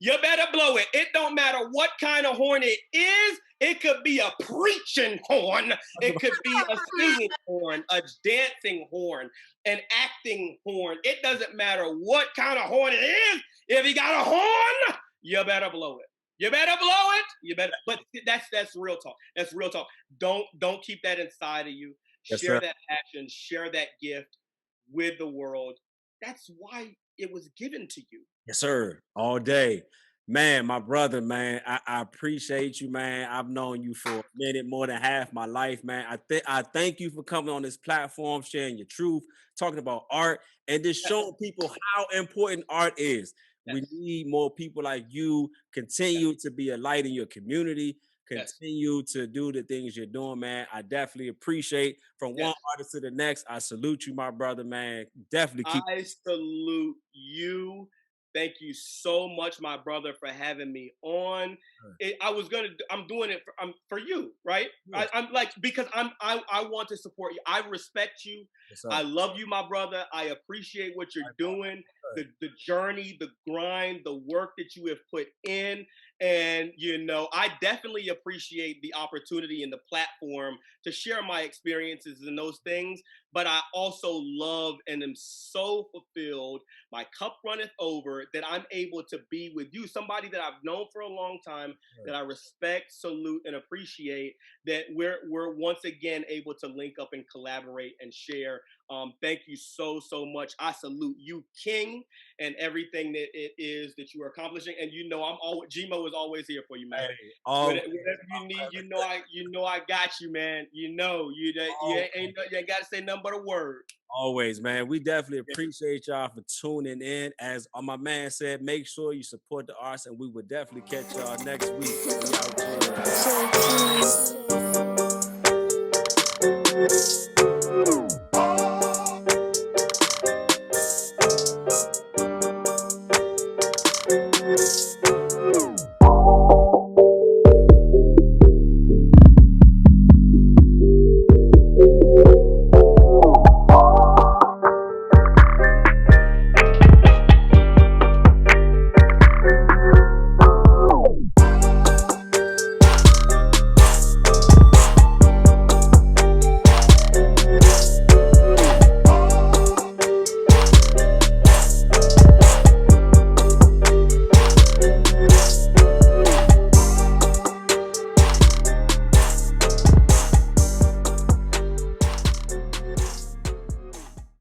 you better blow it. It don't matter what kind of horn it is. It could be a preaching horn. It could be a singing horn, a dancing horn, an acting horn. It doesn't matter what kind of horn it is. If you got a horn, you better blow it. You better blow it. You better. But that's real talk. That's real talk. Don't keep that inside of you. Share that passion. Share that gift with the world. That's why it was given to you. Yes, sir. All day. Man, my brother, man, I appreciate you, man. I've known you for a minute, more than half my life, man. I thank you for coming on this platform, sharing your truth, talking about art, and just showing people how important art is. We need more people like you. Continue to be a light in your community. Continue to do the things you're doing, man. I definitely appreciate from one artist to the next. I salute you, my brother, man. Definitely keep. I salute you. Thank you so much, my brother, for having me on. I'm doing it for you, right? Yes. I'm like, because I want to support you. I respect you. Yes, I love you, my brother. I appreciate what you're doing, the journey, the grind, the work that you have put in. And, I definitely appreciate the opportunity and the platform to share my experiences and those things. But I also love and am so fulfilled. My cup runneth over that I'm able to be with you, somebody that I've known for a long time, that I respect, salute, and appreciate, that we're once again able to link up and collaborate and share. Thank you so much. I salute you, King, and everything that it is that you are accomplishing. And I'm always, Gmo is always here for you, man. Hey, whatever you need, I got you, man. You ain't got to say nothing but a word. Always, man. We definitely appreciate y'all for tuning in. As my man said, make sure you support the arts, and we will definitely catch y'all next week. We out here.